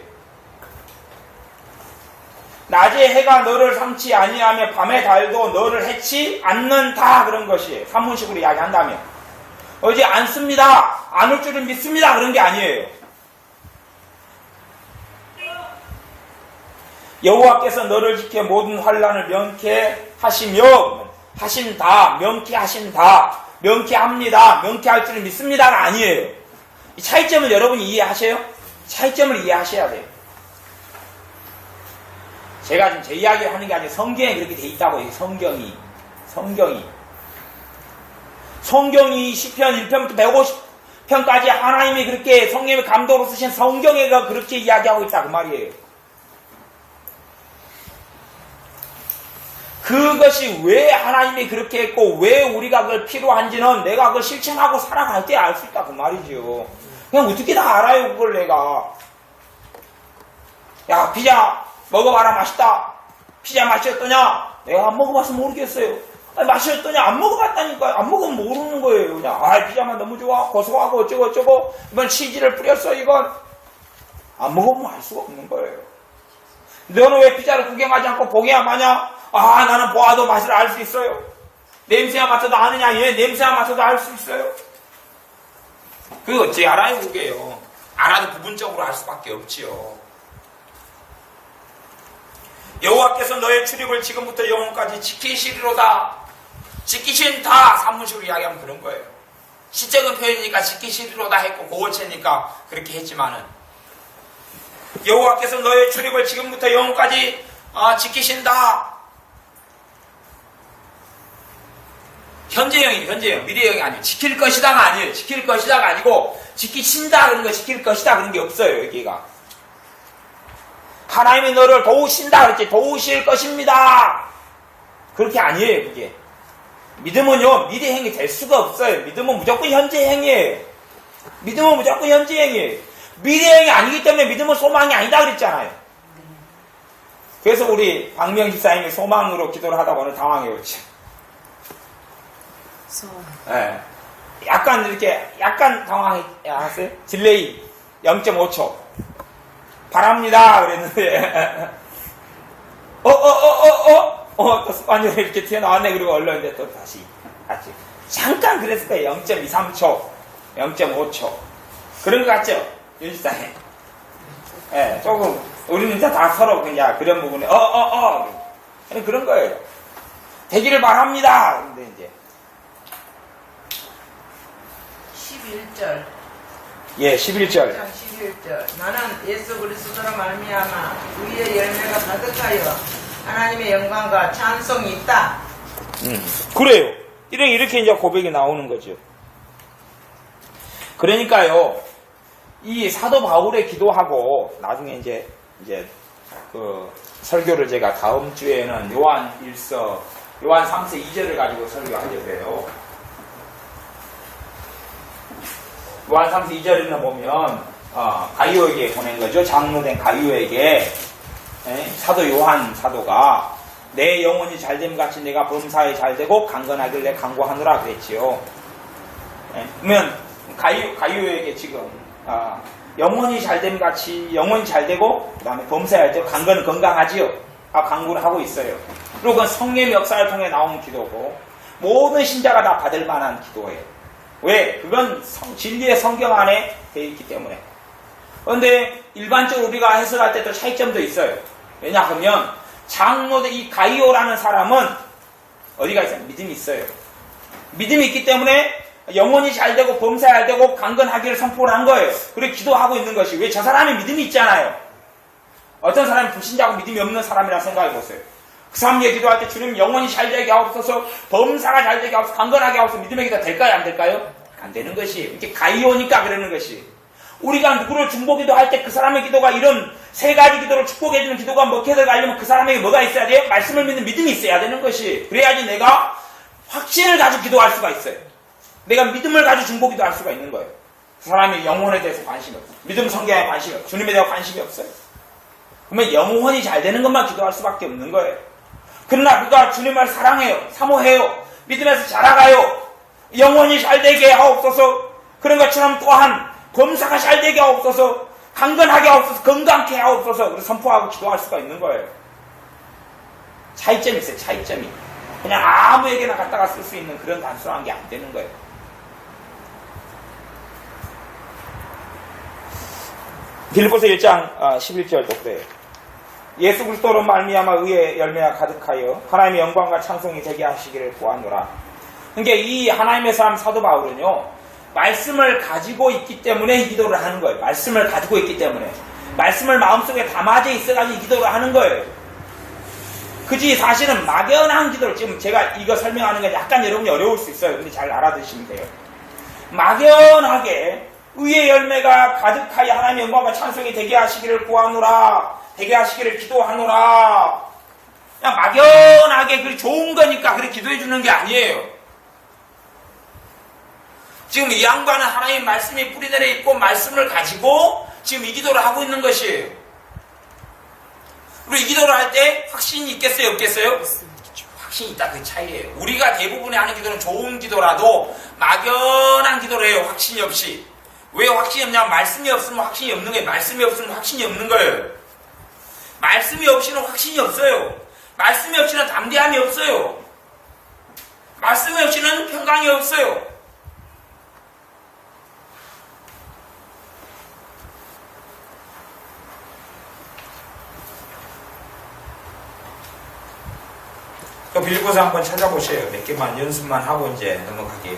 A: 낮에 해가 너를 삼지 아니하며 밤의 달도 너를 해치 않는다 그런 것이 산문식으로 이야기한다면, 오지 않습니다, 안 올 줄은 믿습니다 그런 게 아니에요. 여호와께서 너를 지켜 모든 환난을 명쾌하시며 명쾌합니다, 명쾌할 줄은 믿습니다가 아니에요. 이 차이점을 여러분이 이해하셔요? 차이점을 이해하셔야 돼요. 제가 지금 제 이야기를 하는 게 아니라 성경에 그렇게 돼 있다고 해요. 성경이. 성경이 시편 1편부터 150편까지 하나님이 그렇게 성령의 감동으로 쓰신 성경에가 그렇게 이야기하고 있다 그 말이에요. 그것이 왜 하나님이 그렇게 했고 왜 우리가 그걸 필요한지는 내가 그걸 실천하고 살아갈 때 알 수 있다 그 말이지요. 그냥 어떻게 다 알아요 그걸 내가. 야 피자 먹어봐라 맛있다. 피자 맛이 어떠냐? 내가 안 먹어봐서 모르겠어요. 아니, 맛이 어떠냐? 안 먹어봤다니까요. 안 먹으면 모르는 거예요. 그냥 피자만 너무 좋아 고소하고 어쩌고 이번 치즈를 뿌렸어 이건. 안 먹어보면 알 수가 없는 거예요. 너는 왜 피자를 구경하지 않고 보기야 마냐? 나는 보아도 맛을 알 수 있어요. 냄새야 맡아도 아느냐? 얘 냄새야 맡아도 알 수 있어요. 그거 어찌 알아요 그게요. 알아도 부분적으로 알 수밖에 없지요. 여호와께서 너의 출입을 지금부터 영원까지 지키시리로다. 지키신다 산문식으로 이야기하면 그런 거예요. 시적인 표현이니까 지키시리로다 했고 고어체니까 그렇게 했지만은 여호와께서 너의 출입을 지금부터 영원까지 지키신다. 현재형이에요. 현재형. 미래형이 아니에요. 지킬 것이다가 아니에요. 지킬 것이다가 아니고 지키신다 그런 거 지킬 것이다 그런 게 없어요. 여기가. 하나님이 너를 도우신다 그랬지. 도우실 것입니다. 그렇게 아니에요. 그게. 믿음은요. 미래형이 될 수가 없어요. 믿음은 무조건 현재형이에요. 믿음은 무조건 현재형이에요. 미래형이 아니기 때문에 믿음은 소망이 아니다 그랬잖아요. 그래서 우리 박명 집사님이 소망으로 기도를 하다 보니 당황해요. 네. 약간 당황했어요. 딜레이 0.5초 바랍니다 그랬는데 또 습관적으로 이렇게 튀어나왔네. 그리고 얼른 이제 또 다시 잠깐 그랬을 거예요. 0.2, 3초 0.5초 그런 것 같죠? 윤지사님. 예, 조금 우리는 진짜 다 서로 그냥 그런 부분에 그런 거예요. 되기를 바랍니다. 근데 이제
D: 11절.
A: 예, 11절.
D: 11절. 나는 예수 그리스도로 말미암아 의의 열매가 가득하여 하나님의 영광과 찬송이 있다.
A: 그래요. 이렇게 이제 고백이 나오는 거죠. 그러니까요, 이 사도 바울의 기도하고 나중에 이제 그 설교를 제가 다음 주에는 요한 3서 2절을 가지고 설교하게 돼요. 요한 3서 2절에는 보면 가이오에게 보낸 거죠. 장로된 가이오에게 사도 요한 사도가 내 영혼이 잘됨 같이 내가 범사에 잘되고 강건하길래 강구하노라 그랬지요. 그러면 가이오에게 지금 영혼이 잘됨 같이 영혼이 잘되고 그 다음에 범사에 잘되고 강건은 건강하지요. 강구를 하고 있어요. 그리고 그건 성령의 역사를 통해 나온 기도고 모든 신자가 다 받을 만한 기도예요. 왜? 그건 진리의 성경 안에 되어 있기 때문에. 그런데 일반적으로 우리가 해석할 때 또 차이점도 있어요. 왜냐하면 장로된 이 가이오라는 사람은 어디가 있어요? 믿음이 있어요. 믿음이 있기 때문에 영혼이 잘되고 범사에 잘되고 강건하기를 선포를 한 거예요. 그리고 기도하고 있는 것이. 왜? 저 사람이 믿음이 있잖아요. 어떤 사람이 불신자고 믿음이 없는 사람이라 생각해 보세요. 그 사람에게 기도할 때 주님 영혼이 잘되게 하옵소서, 범사가 잘되게 하옵소서, 강건하게 하옵소서. 믿음의 기도 될까요? 안 될까요? 안 되는 것이. 이렇게 가이오니까 그러는 것이. 우리가 누구를 중보기도 할 때 그 사람의 기도가 이런 세 가지 기도를 축복해주는 기도가 먹혀서 가려면 그 사람에게 뭐가 있어야 돼요? 말씀을 믿는 믿음이 있어야 되는 것이. 그래야지 내가 확신을 가지고 기도할 수가 있어요. 내가 믿음을 가지고 중보기도 할 수가 있는 거예요. 그 사람이 영혼에 대해서 관심이 없어요. 믿음 성경에 관심이 없어요. 주님에 대한 관심이 없어요. 그러면 영혼이 잘 되는 것만 기도할 수밖에 없는 거예요. 그러나 그가 주님을 사랑해요. 사모해요. 믿음에서 자라가요. 영혼이 잘 되게 하옵소서. 그런 것처럼 또한 범사가 잘 되게 하옵소서. 강건하게 하옵소서. 건강케 하옵소서. 그래서 선포하고 기도할 수가 있는 거예요. 차이점이 있어요. 차이점이. 그냥 아무에게나 갖다가 쓸 수 있는 그런 단순한 게 안 되는 거예요. 빌립보서 1장 11절도 그래요. 예수 그리스도로 말미암아 의의 열매가 가득하여 하나님의 영광과 찬송이 되게 하시기를 구하노라. 그러니까 이 하나님의 사람 사도 바울은요, 말씀을 가지고 있기 때문에 기도를 하는 거예요. 말씀을 가지고 있기 때문에. 말씀을 마음속에 담아져 있어가지고 기도를 하는 거예요. 그지 사실은 막연한 기도를 지금 제가 이거 설명하는 게 약간 여러분이 어려울 수 있어요. 근데 잘 알아두시면 돼요. 막연하게 의의 열매가 가득하여 하나님의 영광과 찬송이 되게 하시기를 구하노라, 되게 하시기를 기도하노라. 그냥 막연하게 그 좋은 거니까 그렇게 기도해 주는 게 아니에요. 지금 이 양반은 하나님의 말씀이 뿌리 내려 있고 말씀을 가지고 지금 이 기도를 하고 있는 것이에요. 그리고 이 기도를 할 때 확신이 있겠어요, 없겠어요? 확신이 있다, 그 차이예요. 우리가 대부분의 하는 기도는 좋은 기도라도 막연한 기도를 해요, 확신이 없이. 왜 확신이 없냐면 말씀이 없으면 확신이 없는 거예요. 말씀이 없으면 확신이 없는 거예요. 말씀이 없이는 확신이 없어요. 말씀이 없이는 담대함이 없어요. 말씀이 없이는 평강이 없어요. 빌립보서 한번 찾아보세요. 몇 개만 연습만 하고 이제 넘어가게요.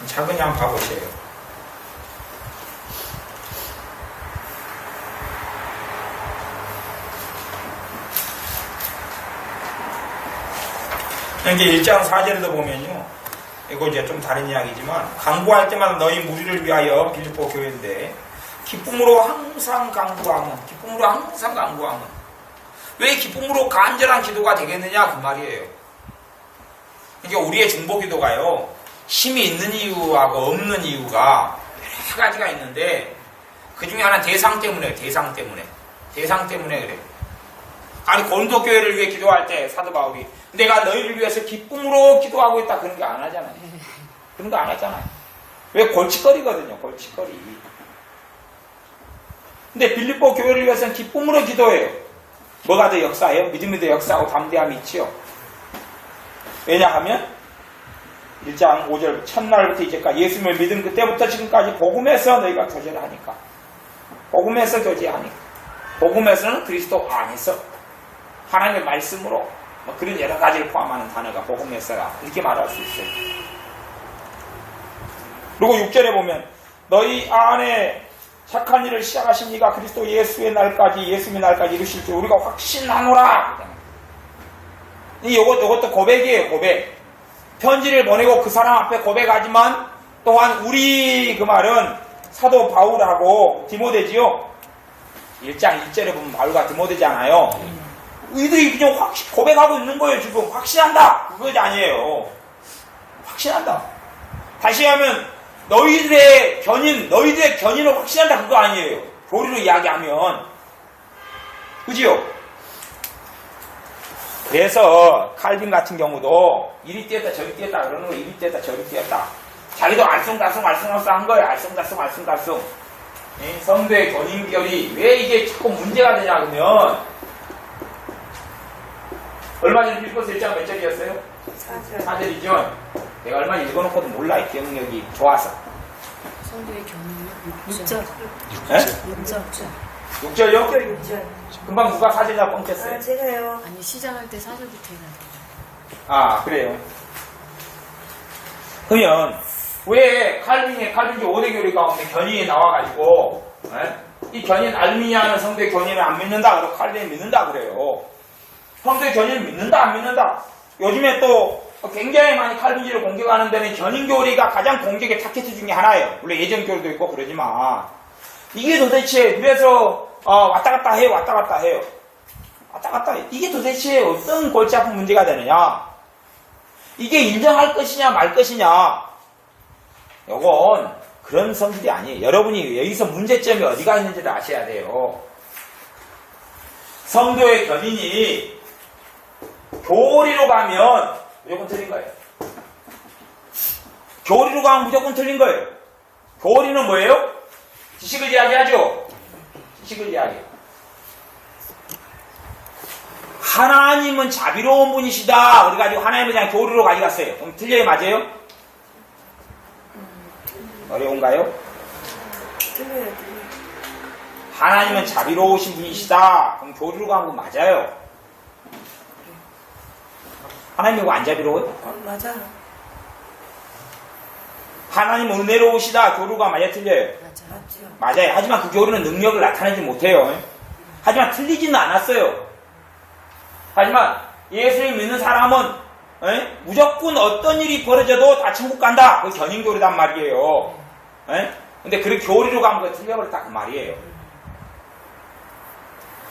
A: 차근히 한번 봐보세요. 이제 1장 4절에도 보면요. 이거 이제 좀 다른 이야기지만, 강구할 때마다 너희 무리를 위하여 빌립보 교회인데, 기쁨으로 항상 강구하면, 기쁨으로 항상 강구하면. 왜 기쁨으로 간절한 기도가 되겠느냐? 그 말이에요. 그러니까 우리의 중보 기도가요, 힘이 있는 이유하고 없는 이유가 여러 가지가 있는데, 그 중에 하나 대상 때문에, 대상 때문에 그래요. 아니, 고린도 교회를 위해 기도할 때 사도 바울이 내가 너희를 위해서 기쁨으로 기도하고 있다, 그런 거 안 하잖아요. 그런 거 안 하잖아요. 왜? 골칫거리거든요, 골칫거리. 근데 빌립보 교회를 위해서는 기쁨으로 기도해요. 뭐가 더 역사해요? 믿음이 더 역사하고 담대함이 있지요. 왜냐하면 1장 5절 첫날부터 이제까지 예수님을 믿은 그때부터 지금까지 복음에서 너희가 교제를 하니까, 복음에서 교제하니까, 복음에서는 그리스도 안에서 하나님의 말씀으로, 뭐 그런 여러 가지를 포함하는 단어가 복음에서라, 이렇게 말할 수 있어요. 그리고 6절에 보면 너희 안에 착한 일을 시작하신 이가 그리스도 예수의 날까지, 예수님의 날까지 이루실 줄 우리가 확신하노라. 이것도 고백이에요, 고백. 편지를 보내고 그 사람 앞에 고백하지만 또한 우리, 그 말은 사도 바울하고 디모데지요. 1장 1절에 보면 바울과 디모데잖아요. 이들이 그냥 고백하고 있는 거예요, 지금. 확신한다! 그것이 아니에요. 확신한다. 다시 하면, 너희들의 견인을 확신한다, 그거 아니에요. 교리로 이야기하면. 그지요? 그래서, 칼빈 같은 경우도, 이리 뛰었다, 저리 뛰었다, 그러는 거, 이리 뛰었다, 저리 뛰었다. 자기도 알쏭달쏭 한 거예요. 알쏭달쏭. 성도의 견인결이, 왜 이게 자꾸 문제가 되냐, 그러면, 얼마 전에 빌립보서 1장 몇 절이었어요? 4절이죠? 내가 얼마 전에 읽어놓고도 몰라, 이 기억력이 좋아서.
B: 성도의 견인은 6절.
A: 네?
B: 6절.
A: 6절요?
C: 6절.
A: 금방 누가 4절이나 뻥쳤어요?
C: 아, 제가요.
B: 아니, 시작할 때 4절부터 해야 돼.
A: 아, 그래요. 그러면, 왜 칼빈이 5대 교리 가운데 견인이 나와가지고, 이 견인 알미니아는 성도의 견인을 안 믿는다, 그리고 칼빈이 믿는다, 그래요. 성도의 견인을 믿는다, 안 믿는다? 요즘에 또 굉장히 많이 칼빈주의를 공격하는 데는 견인교리가 가장 공격의 타겟 중에 하나예요. 물론 예전 교리도 있고 그러지만, 이게 도대체 그래서 왔다 갔다 해요. 이게 도대체 어떤 골치 아픈 문제가 되느냐? 이게 인정할 것이냐 말 것이냐? 요건 그런 성질이 아니에요. 여러분이 여기서 문제점이 어디가 있는지를 아셔야 돼요. 성도의 견인이 교리로 가면 무조건 틀린 거예요. 교리로 가면 무조건 틀린 거예요. 교리는 뭐예요? 지식을 이야기하죠. 지식을 이야기해요. 하나님은 자비로운 분이시다. 그래가지고 하나님을 그냥 교리로 가져갔어요. 그럼 틀려요, 맞아요? 어려운가요?
C: 틀려요.
A: 하나님은 자비로우신 분이시다. 그럼 교리로 가면 맞아요. 하나님이 안 자비로워요?
C: 맞아.
A: 하나님 은혜로우시다 교류가 맞아요, 틀려요?
C: 맞죠.
A: 맞아요. 하지만 그 교류는 능력을 나타내지 못해요. 하지만 틀리지는 않았어요. 하지만 예수를 믿는 사람은 무조건 어떤 일이 벌어져도 다 천국 간다. 그 견인교류단 말이에요. 근데 그 교리로 가면 그 틀려버렸다 그 말이에요.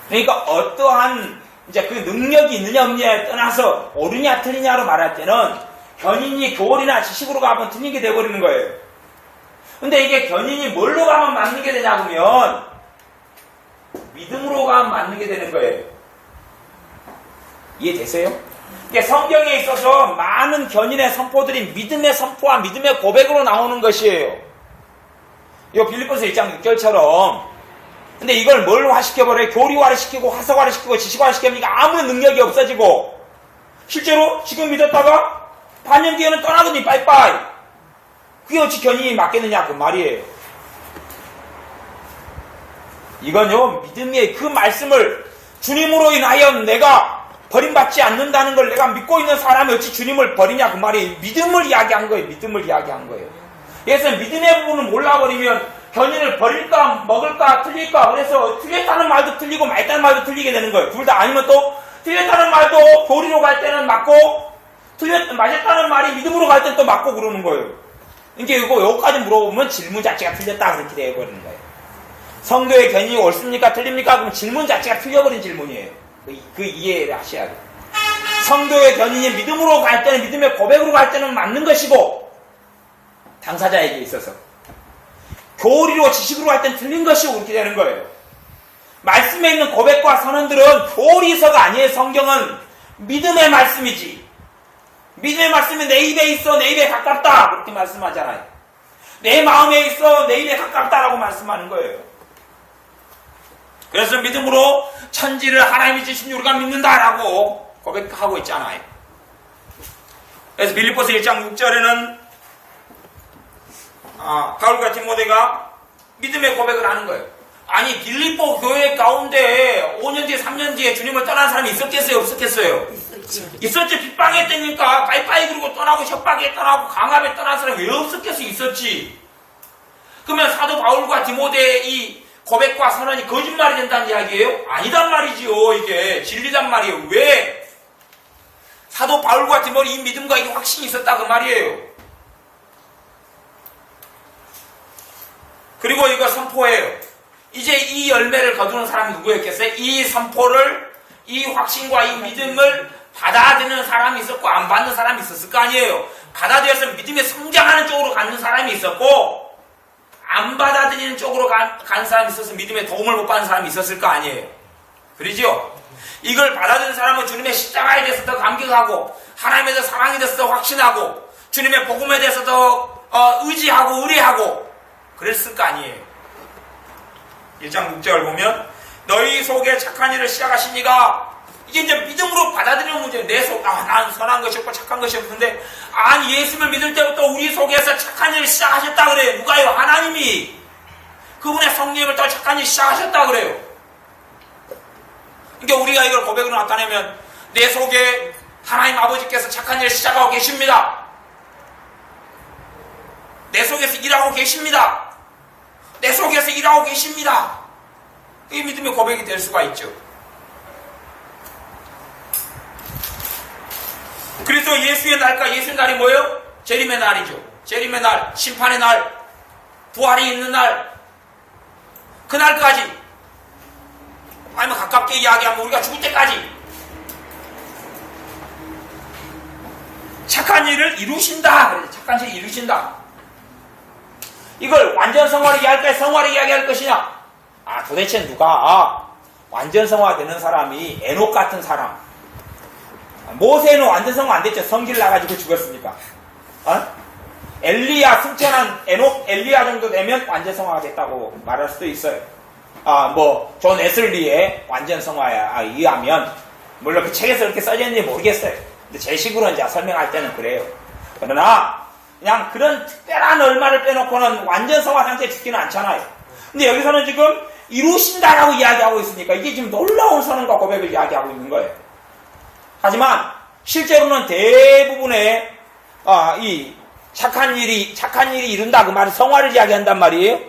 A: 그러니까 어떠한 이제 그 능력이 있느냐 없느냐에 떠나서 옳으냐 틀리냐로 말할 때는 견인이 교리나 지식으로 가면 틀리게 돼버리는 거예요. 근데 이게 견인이 뭘로 가면 맞는 게 되냐 그러면 믿음으로 가면 맞는 게 되는 거예요. 이해되세요? 이게 성경에 있어서 많은 견인의 선포들이 믿음의 선포와 믿음의 고백으로 나오는 것이에요. 이 빌립보서 1장 6절처럼. 근데 이걸 뭘로 화시켜버려요? 교리화를 시키고 화석화를 시키고 지식화를 시키니까 아무런 능력이 없어지고 실제로 지금 믿었다가 반년 뒤에는 떠나더니 빠이빠이. 그게 어찌 견인이 맞겠느냐 그 말이에요. 이건요 믿음의 그 말씀을 주님으로 인하여 내가 버림받지 않는다는 걸 내가 믿고 있는 사람이 어찌 주님을 버리냐 그 말이에요. 믿음을 이야기한 거예요. 믿음을 이야기한 거예요. 그래서 믿음의 부분을 몰라버리면 견인을 버릴까 먹을까 틀릴까 그래서 틀렸다는 말도 틀리고 맞다는 말도 틀리게 되는 거예요. 둘 다 아니면 또 틀렸다는 말도 교리로 갈 때는 맞고 맞았다는 말이 믿음으로 갈 때는 또 맞고 그러는 거예요. 이게 이거 여기까지 물어보면 질문 자체가 틀렸다 그렇게 되어버리는 거예요. 성도의 견인이 옳습니까 틀립니까? 그럼 질문 자체가 틀려버린 질문이에요. 그 이해를 하셔야 돼요. 성도의 견인이 믿음으로 갈 때는 믿음의 고백으로 갈 때는 맞는 것이고 당사자에게 있어서 교리로 지식으로 갈 때는 틀린 것이고 그렇게 되는 거예요. 말씀에 있는 고백과 선언들은 교리서가 아니에요. 성경은 믿음의 말씀이지. 믿음의 말씀이 내 입에 있어 내 입에 가깝다 그렇게 말씀하잖아요. 내 마음에 있어 내 입에 가깝다라고 말씀하는 거예요. 그래서 믿음으로 천지를 하나님이 주신 우리가 믿는다라고 고백하고 있잖아요. 그래서 빌립보서 1장 6절에는 바울과 디모데가 믿음의 고백을 하는 거예요. 아니 빌립보 교회 가운데 5년 뒤에 3년 뒤에 주님을 떠난 사람이 있었겠어요? 없었겠어요? 있었지. 빗방했다니까 빠이빠이 그러고 떠나고 협박에 떠나고 강압에 떠난 사람이 왜 없었겠어? 있었지. 그러면 사도 바울과 디모데의 이 고백과 선언이 거짓말이 된다는 이야기예요? 아니단 말이지요. 이게 진리단 말이에요. 왜? 사도 바울과 디모데 이 믿음과 이 확신이 있었다 그 말이에요. 그리고 이거 선포해요. 이제 이 열매를 거두는 사람이 누구였겠어요? 이 선포를, 이 확신과 이 믿음을 받아들이는 사람이 있었고 안 받는 사람이 있었을 거 아니에요. 받아들여서 믿음에 성장하는 쪽으로 가는 사람이 있었고 안 받아들이는 쪽으로 간 사람이 있어서 믿음에 도움을 못 받는 사람이 있었을 거 아니에요. 그러죠? 이걸 받아들이는 사람은 주님의 십자가에 대해서 더 감격하고 하나님에 대해서 사랑에 대해서 더 확신하고 주님의 복음에 대해서 더 의지하고 의뢰하고 그랬을 거 아니에요. 1장 6절 보면 너희 속에 착한 일을 시작하신 이가 이게 이제 믿음으로 받아들이는 문제예요. 내 속, 난 선한 것이 없고 착한 것이 없는데 아니 예수님을 믿을 때부터 우리 속에서 착한 일을 시작하셨다 그래요. 누가요? 하나님이 그분의 성령을 또 착한 일 시작하셨다 그래요. 그러니까 우리가 이걸 고백으로 나타내면 내 속에 하나님 아버지께서 착한 일을 시작하고 계십니다. 내 속에서 일하고 계십니다. 내 속에서 일하고 계십니다. 이 믿음의 고백이 될 수가 있죠. 그래서 예수의 날과 예수의 날이 뭐예요? 재림의 날이죠. 재림의 날, 심판의 날, 부활이 있는 날, 그날까지 아니면 가깝게 이야기하면 우리가 죽을 때까지 착한 일을 이루신다. 착한 일을 이루신다. 이걸 완전 성화를 이야기할 거야? 성화를 이야기할 것이냐? 도대체 누가 완전 성화되는 사람이 에녹 같은 사람. 모세는 완전 성화 안 됐죠. 성길 나가지고 죽었으니까. 엘리야 승천한 에녹 엘리야 정도 되면 완전 성화가 됐다고 말할 수도 있어요. 존 에슬리의 완전 성화에 의하면 물론 그 책에서 그렇게 써져 있는지 모르겠어요. 근데 제 식으로 이제 설명할 때는 그래요. 그러나 그냥 그런 특별한 얼마를 빼놓고는 완전 성화 상태에 죽지는 않잖아요. 근데 여기서는 지금 이루신다라고 이야기하고 있으니까 이게 지금 놀라운 선언과 고백을 이야기하고 있는 거예요. 하지만 실제로는 대부분의 이 착한 일이 이룬다 그 말은 성화를 이야기한단 말이에요.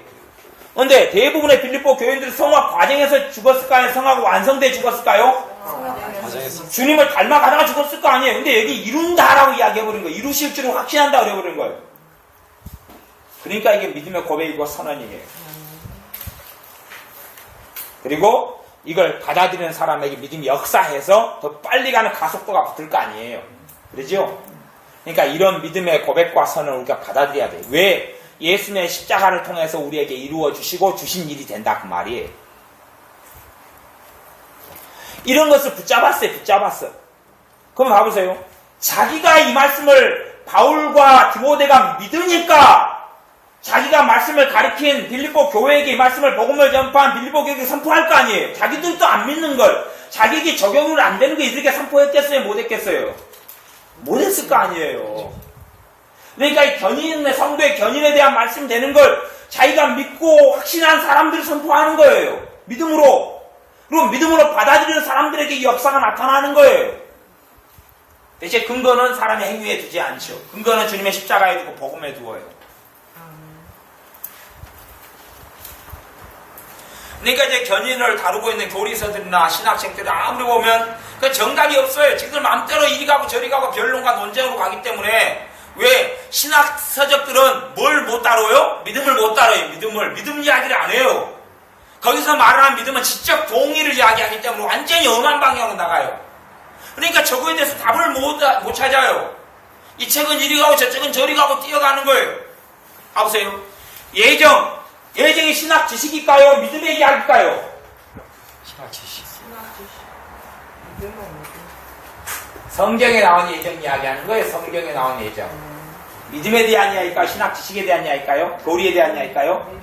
A: 근데 대부분의 빌립보 교인들이 성화 과정에서 죽었을까요? 성화가 완성돼 죽었을까요? 주님을 닮아가다가 죽었을 거 아니에요. 근데 여기 이룬다라고 이야기해버린 거예요. 이루실 줄을 확신한다 그래버린 거예요. 그러니까 이게 믿음의 고백이고 선언이에요. 그리고 이걸 받아들이는 사람에게 믿음이 역사해서 더 빨리 가는 가속도가 붙을 거 아니에요. 그러죠? 그러니까 이런 믿음의 고백과 선언을 우리가 받아들여야 돼요. 왜? 예수님의 십자가를 통해서 우리에게 이루어 주시고 주신 일이 된다 그 말이에요. 이런 것을 붙잡았어요. 그럼 봐보세요. 자기가 이 말씀을 바울과 디모데가 믿으니까 자기가 말씀을 가르친 빌립보 교회에게 이 말씀을 복음을 전파한 빌립보 교회에게 선포할 거 아니에요. 자기들도 안 믿는 걸 자기에게 적용을 안 되는 거 이들에게 선포했겠어요? 못했겠어요? 못했을 거 아니에요. 그러니까 이 견인의 성도의 견인에 대한 말씀 되는 걸 자기가 믿고 확신한 사람들이 선포하는 거예요. 믿음으로. 그리고 믿음으로 받아들이는 사람들에게 이 역사가 나타나는 거예요. 대체 근거는 사람의 행위에 두지 않죠. 근거는 주님의 십자가에 두고 복음에 두어요. 그러니까 이제 견인을 다루고 있는 교리서들이나 신학책들을 아무리 보면 그 정답이 없어요. 지들 마음대로 이리 가고 저리 가고 변론과 논쟁으로 가기 때문에 왜 신학 서적들은 뭘 못 다뤄요? 믿음을 못 다뤄요. 믿음 이야기를 안 해요. 거기서 말하는 믿음은 지적 동의를 이야기하기 때문에 완전히 엄한 방향으로 나가요. 그러니까 저거에 대해서 답을 못 찾아요. 이 책은 이리 가고 저책은 저리 가고 뛰어가는 거예요. 봐보세요. 예정이 신학 지식일까요? 믿음의 이야기일까요?
E: 신학 지식.
A: 성경에 나온 예정 이야기하는 거예요. 성경에 나온 예정. 믿음에 대한 이야기일까요? 신학 지식에 대한 이야기일까요? 교리에 대한 이야기일까요?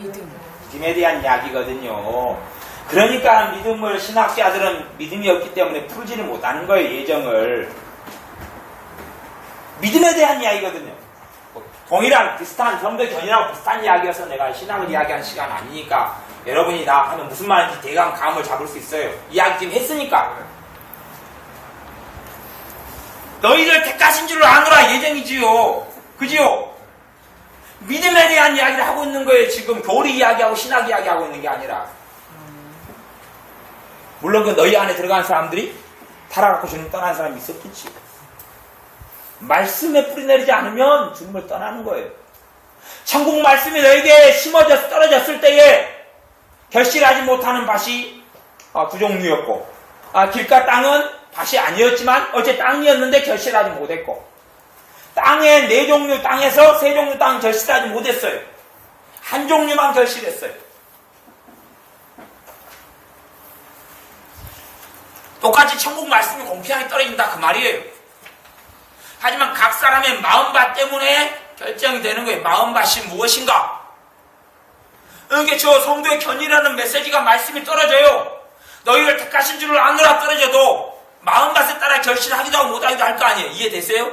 A: 믿음에 대한 이야기거든요. 그러니까 믿음을 신학자들은 믿음이 없기 때문에 풀지를 못하는 거예요. 예정을. 믿음에 대한 이야기거든요. 동일한 비슷한 성도 견이라고 비슷한 이야기여서 내가 신학을 이야기하는 시간 아니니까 여러분이 나 하면 무슨 말인지 대강 감을 잡을 수 있어요. 이야기 지금 했으니까. 너희를 택하신 줄을 아노라 예정이지요. 그지요? 믿음에 대한 이야기를 하고 있는 거예요. 지금 교리 이야기하고 신학 이야기하고 있는 게 아니라. 물론 그 너희 안에 들어간 사람들이 타락하고 주님 떠나는 사람이 있었겠지. 말씀에 뿌리 내리지 않으면 주님을 떠나는 거예요. 천국 말씀이 너에게 심어져 떨어졌을 때에 결실하지 못하는 밭이 두 종류였고 길가 땅은 밭이 아니었지만 어째 땅이었는데 결실하지 못했고 땅의 4종류 땅에서 3종류 땅은 결실하지 못했어요. 한 종류만 결실했어요. 똑같이 천국 말씀이 공평하게 떨어진다 그 말이에요. 하지만 각 사람의 마음밭 때문에 결정이 되는 거예요. 마음밭이 무엇인가? 그러니까 저 성도의 견이라는 메시지가 말씀이 떨어져요. 너희를 택하신 줄을 아노라 떨어져도 마음밭에 따라 결실하기도 하고 못하기도 할 거 아니에요. 이해되세요?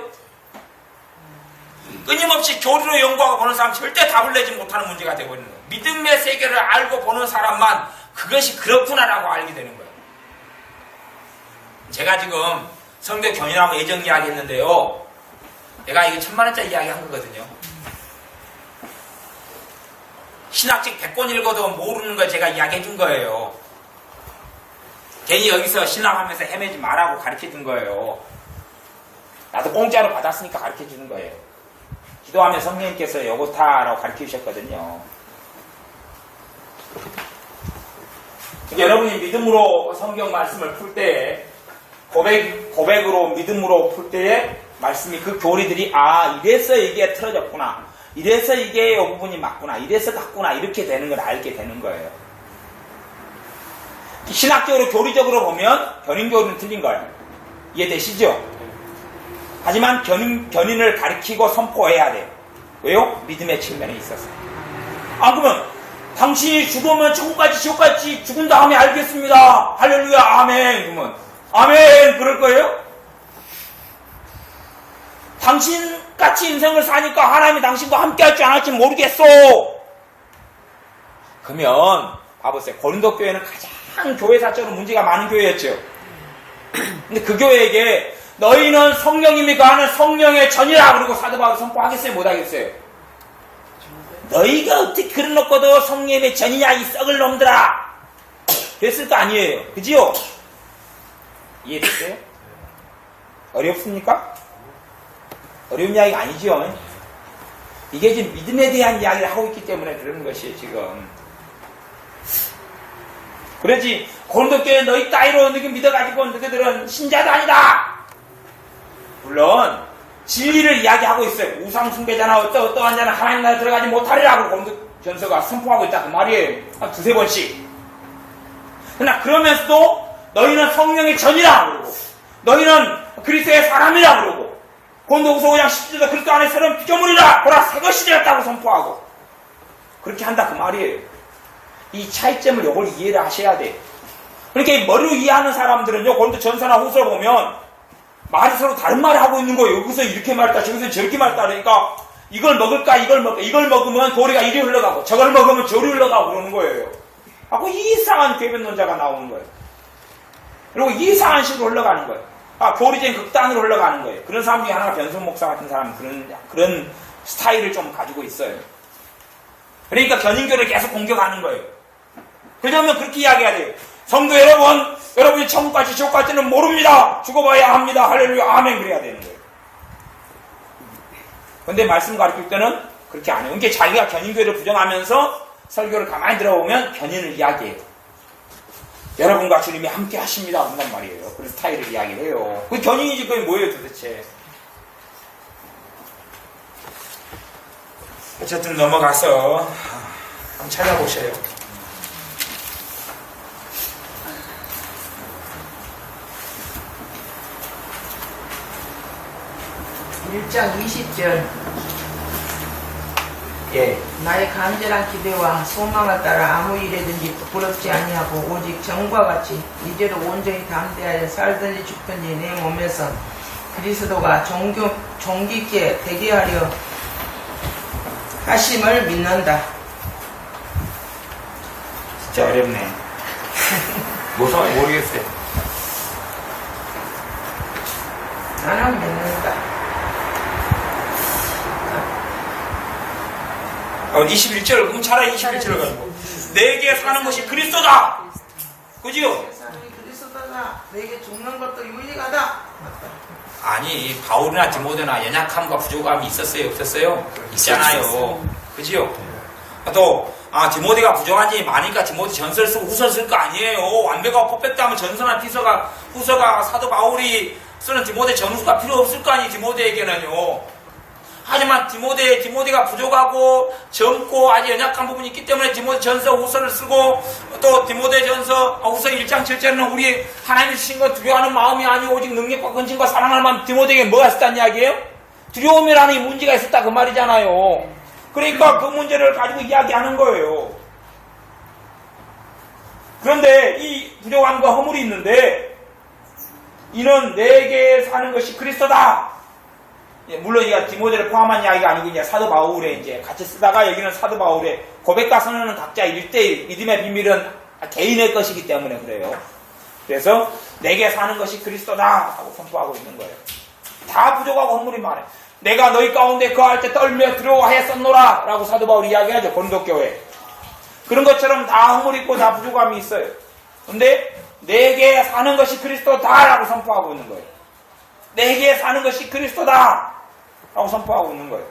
A: 끊임없이 교리로 연구하고 보는 사람 절대 답을 내지 못하는 문제가 되어버리는 거예요. 믿음의 세계를 알고 보는 사람만 그것이 그렇구나라고 알게 되는 거예요. 제가 지금 성도 견인하고 예정 이야기 했는데요. 내가 이거 1000만원짜리 이야기 한 거거든요. 신학책 100권 읽어도 모르는 걸 제가 이야기 해준 거예요. 괜히 여기서 신학하면서 헤매지 말라고 가르쳐 준 거예요. 나도 공짜로 받았으니까 가르쳐 주는 거예요. 기도하면 성령님께서 요거타라고 가르쳐 주셨거든요. 여러분이 믿음으로 성경 말씀을 풀 때에 고백으로 믿음으로 풀 때에 말씀이 그 교리들이 이래서 이게 틀어졌구나, 이래서 이게 이 부분이 맞구나, 이래서 같구나 이렇게 되는 걸 알게 되는 거예요. 신학적으로 교리적으로 보면 견인교리는 틀린 거예요. 이해되시죠? 하지만 견인을 가르치고 선포해야 돼요. 왜요? 믿음의 측면에 있어서. 그러면 당신이 죽으면 천국까지 지옥까지 죽은 다음에 알겠습니다. 할렐루야 아멘. 그러면 아멘 그럴 거예요? 당신같이 인생을 사니까 하나님이 당신과 함께 할지 안 할지 모르겠어. 그러면 봐보세요. 고린도 교회는 가장 교회사적으로 문제가 많은 교회였죠. 근데 그 교회에게 너희는 성령님이 거하는 성령의 전이라 그러고 사도 바울이 선포하겠어요? 못하겠어요? 너희가 어떻게 그래놓고도 성령의 전이냐 이 썩을 놈들아 그랬을 거 아니에요. 그지요? 이해됐어요? 어렵습니까? 어려운 이야기가 아니죠. 이게 지금 믿음에 대한 이야기를 하고 있기 때문에 그러는 것이에요, 지금. 그러지, 고린도교회 너희 따위로 너희 믿어가지고 너희들은 신자도 아니다! 물론, 진리를 이야기하고 있어요. 우상숭배자나 어떠한 자는 하나님 나라에 들어가지 못하리라고 고린도전서가 선포하고 있다. 그 말이에요. 한 두세 번씩. 그러나 그러면서도 너희는 성령의 전이라 그러고, 너희는 그리스도의 사람이라 그러고, 고린도후서 5장 17절도 그리스도 안에 새로운 피조물이라 보라 새 것이 되었다고 선포하고 그렇게 한다 그 말이에요. 이 차이점을 요걸 이해를 하셔야 돼요. 그러니까 머리로 이해하는 사람들은요 고린도 전서나 후서를 보면 말이 서로 다른 말을 하고 있는 거예요. 여기서 이렇게 말했다 저기서 저렇게 말했다 그러니까 이걸 먹을까 이걸 먹으면 도리가 이리 흘러가고 저걸 먹으면 저리 흘러가고 그러는 거예요. 하고 이상한 궤변론자가 나오는 거예요. 그리고 이상한 식으로 흘러가는 거예요. 교리적인 극단으로 흘러가는 거예요. 그런 사람 중에 하나가 변성 목사 같은 사람은 그런 스타일을 좀 가지고 있어요. 그러니까 견인교를 계속 공격하는 거예요. 그러면 그렇게 이야기해야 돼요. 성도 여러분, 여러분이 천국 갈지 지옥 갈지는 모릅니다. 죽어봐야 합니다. 할렐루야, 아멘. 그래야 되는 거예요. 근데 말씀 가르칠 때는 그렇게 안 해요. 그러니까 자기가 견인교를 부정하면서 설교를 가만히 들어보면 견인을 이야기해요. 여러분과 주님이 함께 하십니다. 한단 말이에요. 그 스타일을 이야기를 해요. 그 견인이지 그게 뭐예요 도대체. 어쨌든 넘어가서 한번 찾아보세요.
D: 1장 20절
A: 예.
D: 나의 간절한 기대와 소망을 따라 아무 일에든지 부끄럽지 아니하고 오직 정과 같이 이제로 온전히 담대하여 살든지 죽든지 내 몸에서 그리스도가 존귀케 되게 하려 하심을 믿는다.
A: 진짜 어렵네. 모르겠어요.
D: 나는 믿는다.
A: 21절을 그럼 차라리 21절을 가지고 내게 사는 것이 그리스도다. 그지요?
D: 세상이 그리스도다. 내게 죽는 것도 유익하다.
A: 아니 바울이나 디모데나 연약함과 부족함이 있었어요 없었어요? 있잖아요. 그지요? 또 디모데가 부족한지 많으니까 디모데 전서를 쓰고 후서를 쓸 거 아니에요. 완벽하고 퍼펙트하면 전서나 후서가 사도 바울이 쓰는 디모데 전후가 필요 없을 거 아니에요. 디모데에게는요. 하지만 디모데가 부족하고 젊고 아주 연약한 부분이 있기 때문에 디모데 전서 후서를 쓰고 또 디모데 전서 후서 1장 7절에는 우리 하나님이 주신 것 두려워하는 마음이 아니고 오직 능력과 근심과 사랑할 마음 디모데에게 뭐가 있었다는 이야기예요? 두려움이라는 이 문제가 있었다 그 말이잖아요. 그러니까 그 문제를 가지고 이야기하는 거예요. 그런데 이 부족함과 허물이 있는데 이는 내게 사는 것이 그리스도다. 물론 이게 디모데를 포함한 이야기가 아니고 이제 사도 바울에 이제 같이 쓰다가 여기는 사도 바울의 고백과 선언은 각자 1대1 믿음의 비밀은 개인의 것이기 때문에 그래요. 그래서 내게 사는 것이 그리스도다 하고 선포하고 있는 거예요. 다 부족하고 허물이 많아요. 내가 너희 가운데 거할 때 떨며 두려워하였었노라 라고 사도 바울이 이야기하죠. 고린도 교회. 그런 것처럼 다 허물이 있고 다 부족함이 있어요. 근데 내게 사는 것이 그리스도다 라고 선포하고 있는 거예요. 내게 사는 것이 그리스도다 라고 선포하고 있는 거예요.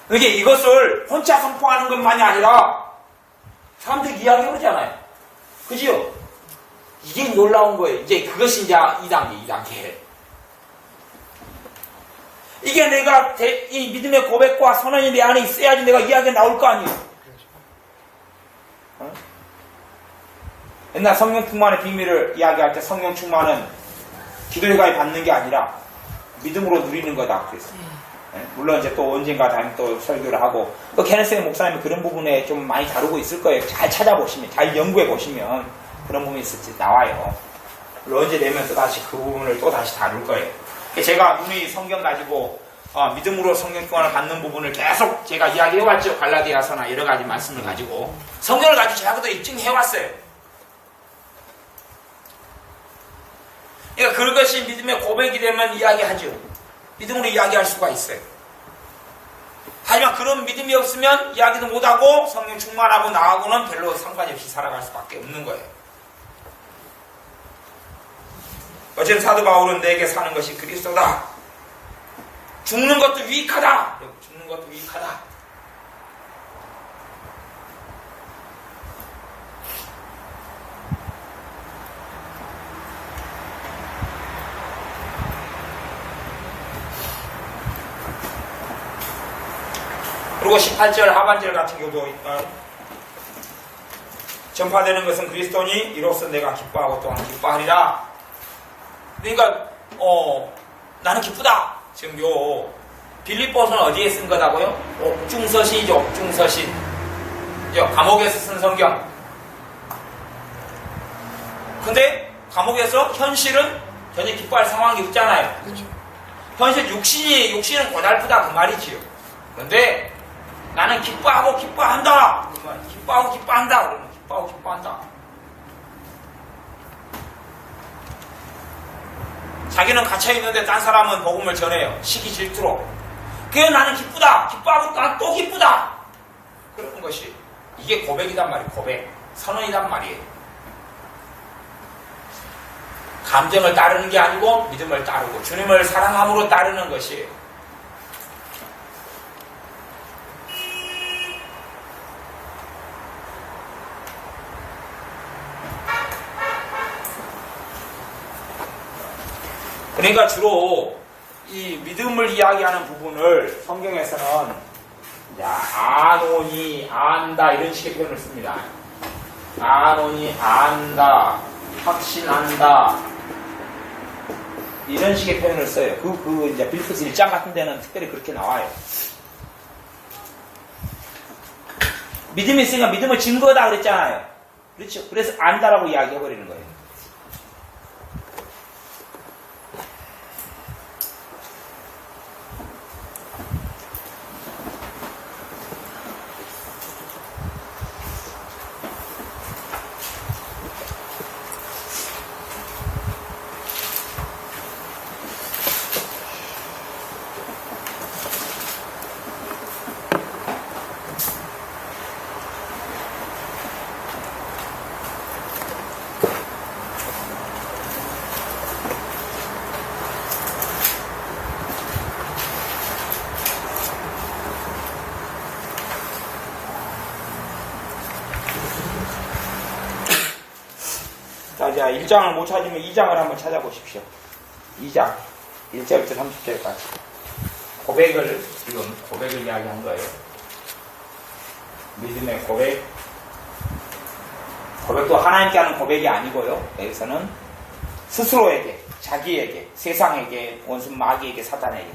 A: 그게 이것을 혼자 선포하는 것만이 아니라 사람들이 이야기해보잖아요. 그지요? 이게 놀라운 거예요. 이제 그것이 이제 2단계. 이게 내가 이 믿음의 고백과 선언이 내 안에 있어야지 내가 이야기가 나올 거 아니에요. 어? 옛날 성령 충만의 비밀을 이야기할 때 성령 충만은 기도회가에 받는 게 아니라 믿음으로 누리는 거다 그랬어요. 물론 이제 또 언젠가 다음에 또 설교를 하고 또 케네스 목사님이 그런 부분에 좀 많이 다루고 있을 거예요. 잘 찾아보시면 잘 연구해 보시면 그런 부분이 있을지 나와요. 물론 언제 되면 또 다시 그 부분을 또 다시 다룰 거예요. 제가 눈이 성경 가지고 믿음으로 성령 충만을 받는 부분을 계속 제가 이야기해왔죠. 갈라디아서나 여러 가지 말씀을 가지고 성경을 가지고 제가 그도 입증해왔어요. 그러니까 그것이 믿음의 고백이 되면 이야기하죠. 믿음으로 이야기할 수가 있어요. 하지만 그런 믿음이 없으면 이야기도 못하고 성령 충만하고 나하고는 별로 상관이 없이 살아갈 수밖에 없는 거예요. 어쨌든 사도 바울은 내게 사는 것이 그리스도다. 죽는 것도 유익하다. 죽는 것도 유익하다. 그리고 18절 하반절 같은 경우도 전파되는 것은 그리스도니 이로써 내가 기뻐하고 또한 기뻐하리라. 그러니까 나는 기쁘다. 지금 요 빌립보서는 어디에 쓴 거다고요? 옥중서신이죠. 옥중서신. 감옥에서 쓴 성경. 근데 감옥에서 현실은 전혀 기뻐할 상황이 없잖아요. 현실 육신은 고달프다 그 말이지요. 그런데 나는 기뻐하고 기뻐한다. 기뻐하고 기뻐한다. 그러면 기뻐하고 기뻐한다. 자기는 갇혀있는데 딴 사람은 복음을 전해요. 시기 질투로. 그래서 나는 기쁘다. 기뻐하고 난 또 기쁘다. 그러는 것이 이게 고백이단 말이에요. 고백. 선언이란 말이에요. 감정을 따르는 게 아니고 믿음을 따르고 주님을 사랑함으로 따르는 것이에요. 그러니까 주로 이 믿음을 이야기하는 부분을 성경에서는 아노니, 안다 이런 식의 표현을 씁니다. 아노니, 안다, 확신한다 이런 식의 표현을 써요. 이제 빌립보서 1장 같은 데는 특별히 그렇게 나와요. 믿음이 있으니까 믿음을 증거다 그랬잖아요. 그렇죠. 그래서 안다라고 이야기해버리는 거예요. 자, 1장을 못 찾으면 2장을 한번 찾아보십시오. 2장 1절부터 30절까지 지금 고백을 이야기한 거예요. 믿음의 고백도 하나님께 하는 고백이 아니고요. 여기서는 스스로에게, 자기에게, 세상에게, 원수 마귀에게, 사단에게.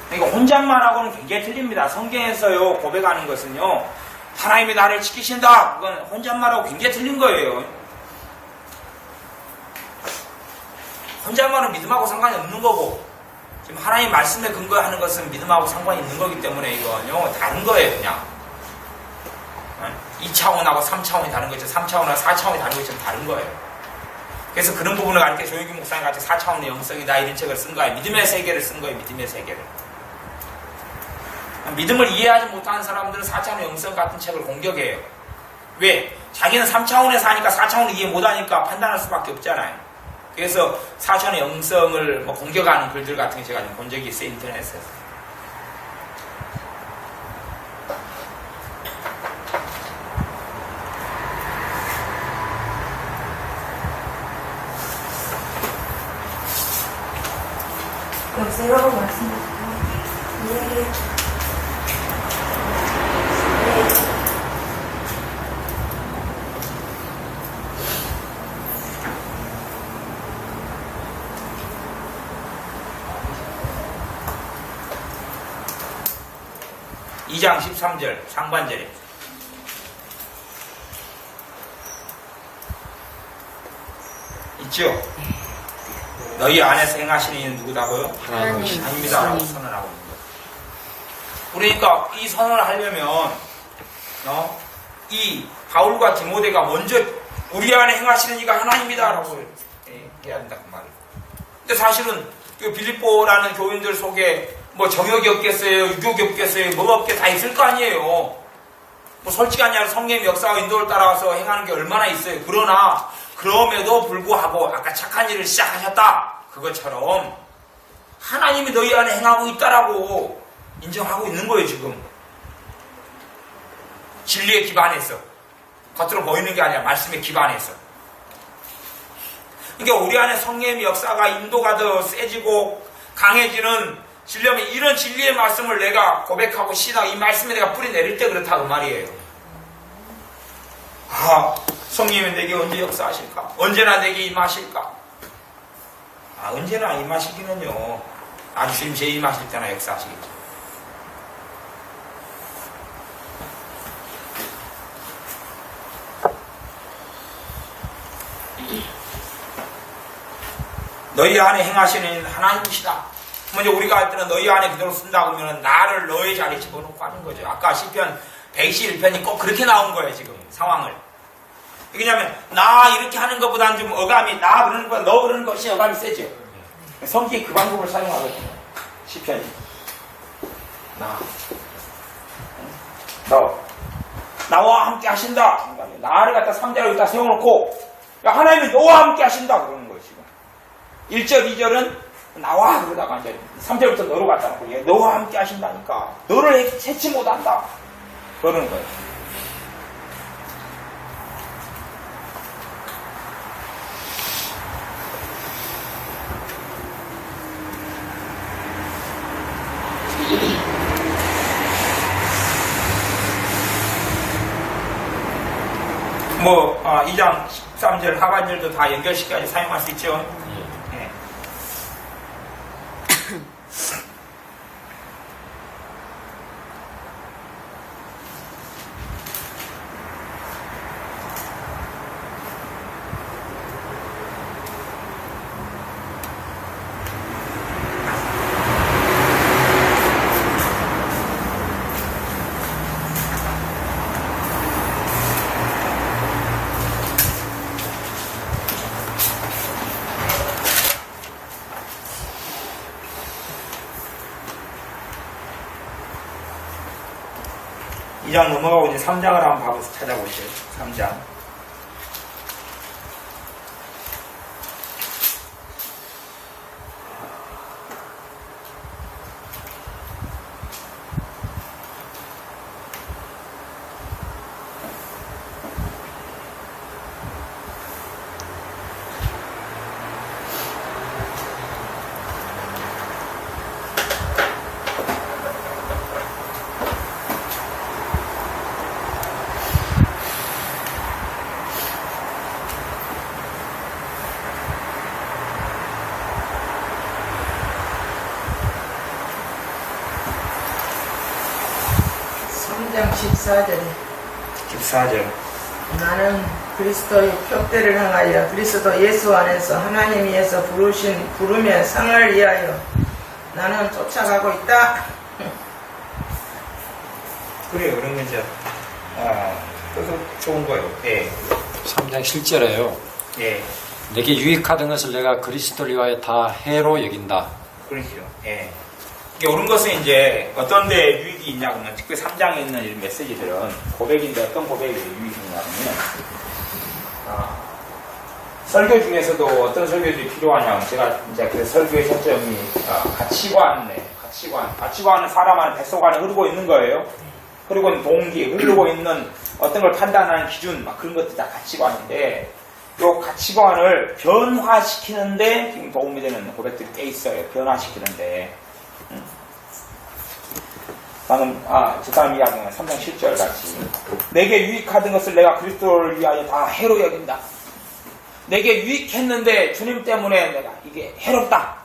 A: 그러니까 혼잣말하고는 굉장히 틀립니다. 성경에서요 고백하는 것은요 하나님이 나를 지키신다. 그건 혼잣말하고 굉장히 틀린 거예요. 혼잣말은 믿음하고 상관이 없는 거고 지금 하나님 말씀에 근거하는 것은 믿음하고 상관이 있는 거기 때문에 이거는요 다른 거예요. 그냥 2차원하고 3차원이 다른 거죠. 3차원하고 4차원이 다른 것처럼 다른 거예요. 그래서 그런 부분을 가르쳐 조용기 목사님 같이 4차원의 영성이다 이런 책을 쓴 거예요. 믿음의 세계를 쓴 거예요. 믿음의 세계를. 믿음을 이해하지 못하는 사람들은 4차원의 영성 같은 책을 공격해요. 왜? 자기는 3차원에서 하니까 4차원을 이해 못하니까 판단할 수밖에 없잖아요. 그래서 4차원의 영성을 공격하는 글들 같은 게 제가 좀 본 적이 있어요. 인터넷에서.
C: 역세라고 말씀드리고
A: 2장 13절 상반절에 있죠? 너희 안에서 행하시는 이는 누구다고요? 하나님이다라고 선언하고 있는 거예요. 그러니까 이 선언을 하려면 이 바울과 디모데가 먼저 우리 안에 행하시는 이가 하나님이다라고 해야 된다 그 말이에요. 근데 사실은 그 빌립보라는 교인들 속에 뭐 정욕이 없겠어요, 유교이 없겠어요, 뭐가 없게 다 있을 거 아니에요. 뭐 솔직히 아니라 성령의 역사와 인도를 따라와서 행하는 게 얼마나 있어요. 그러나 그럼에도 불구하고 아까 착한 일을 시작하셨다 그것처럼 하나님이 너희 안에 행하고 있다라고 인정하고 있는 거예요. 지금 진리에 기반해서 겉으로 보이는 게 아니라 말씀에 기반해서. 그러니까 우리 안에 성령의 역사가 인도가 더 세지고 강해지는 진리면 이런 진리의 말씀을 내가 고백하고 신앙 이 말씀에 내가 뿌리 내릴 때 그렇다 그 말이에요. 아, 성령이 내게 언제 역사하실까? 언제나 내게 임하실까? 아, 언제나 임하시기는요. 아주 주님 제 임하실 때나 역사하시겠죠. 너희 안에 행하시는 하나님이시다. 먼저 우리가 할 때는 너희 안에 그대로 쓴다 그러면 나를 너의 자리에 집어넣고 하는 거죠. 아까 시편 111편이 꼭 그렇게 나온 거예요. 지금 상황을. 왜냐하면 나 이렇게 하는 것보다는 좀 어감이 나 그러는 것보다 너 그러는 것이 어감이 세죠. 성경이 그 방법을 사용하거든요. 시편이 너 나와 함께 하신다. 나를 갖다 상자로 여기다 세워놓고 야, 하나님이 너와 함께 하신다 그러는 거예요. 지금 1절 2절은 나와 그러다가 이제 3절부터 너로 갖다 놓고 얘 너와 함께 하신다니까 너를 해치 못한다 그러는 거예요. 뭐 2장 13절 하반절도 다 연결시켜서 사용할 수 있죠. 네. 이 장 넘어가고 이제 3장을 한번 찾아보세요. 3장.
D: 장 14절에
A: 14절.
D: 나는 그리스도의 표대를 향하여 그리스도 예수 안에서 하나님께서 부르신 부르면 상을 위하여 나는 쫓아가고 있다.
A: 그래요. 그런 건 이제 그래서 좋은 거예요. 예.
E: 3장 7절에요.
A: 예.
E: 내게 유익하던 것을 내가 그리스도를 위하여 다 해로 여긴다.
A: 그렇죠. 예. 이게 옳은 것은 이제 어떤 데 유익이 있냐 그러면 특히 3장에 있는 이런 메시지들은 고백인데 어떤 고백이 유익이 있냐 그러면 설교 중에서도 어떤 설교들이 필요하냐 제가 이제 그 설교의 초점이 가치관은 사람 안에 뱃속 안에 흐르고 있는 거예요. 흐르고 있는 동기, 흐르고 있는 어떤 걸 판단하는 기준 막 그런 것들 다 가치관인데 이 가치관을 변화시키는데 지금 도움이 되는 고백들이 꽤 있어요. 변화시키는데 방금 저 사람 이야기는 3장 7절 같이 내게 유익하던 것을 내가 그리스도를 위하여 다 해로 여긴다. 내게 유익했는데 주님 때문에 내가 이게 해롭다.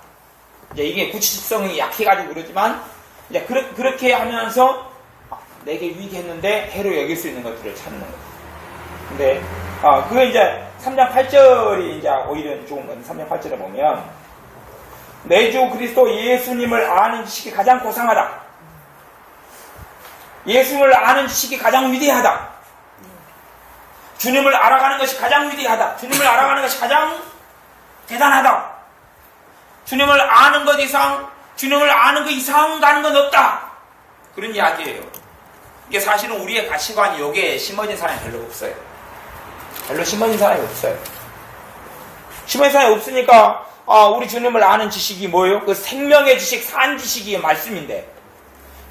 A: 이제 이게 구치성이 약해가지고 그러지만 이제 그렇게 하면서 내게 유익했는데 해로 여길 수 있는 것들을 찾는 거예요. 근데 그게 이제 3장 8절이 이제 오히려 좋은 건데 3장 8절에 보면 내 주 그리스도 예수님을 아는 지식이 가장 고상하다. 예수님을 아는 지식이 가장 위대하다. 주님을 알아가는 것이 가장 위대하다. 주님을 알아가는 것이 가장 대단하다. 주님을 아는 것 이상, 주님을 아는 것 이상 가는 건 없다. 그런 이야기예요. 이게 사실은 우리의 가치관이 여기에 심어진 사람이 별로 없어요. 별로 심어진 사람이 없어요. 심어진 사람이 없으니까 우리 주님을 아는 지식이 뭐예요? 그 생명의 지식, 산 지식이 말씀인데,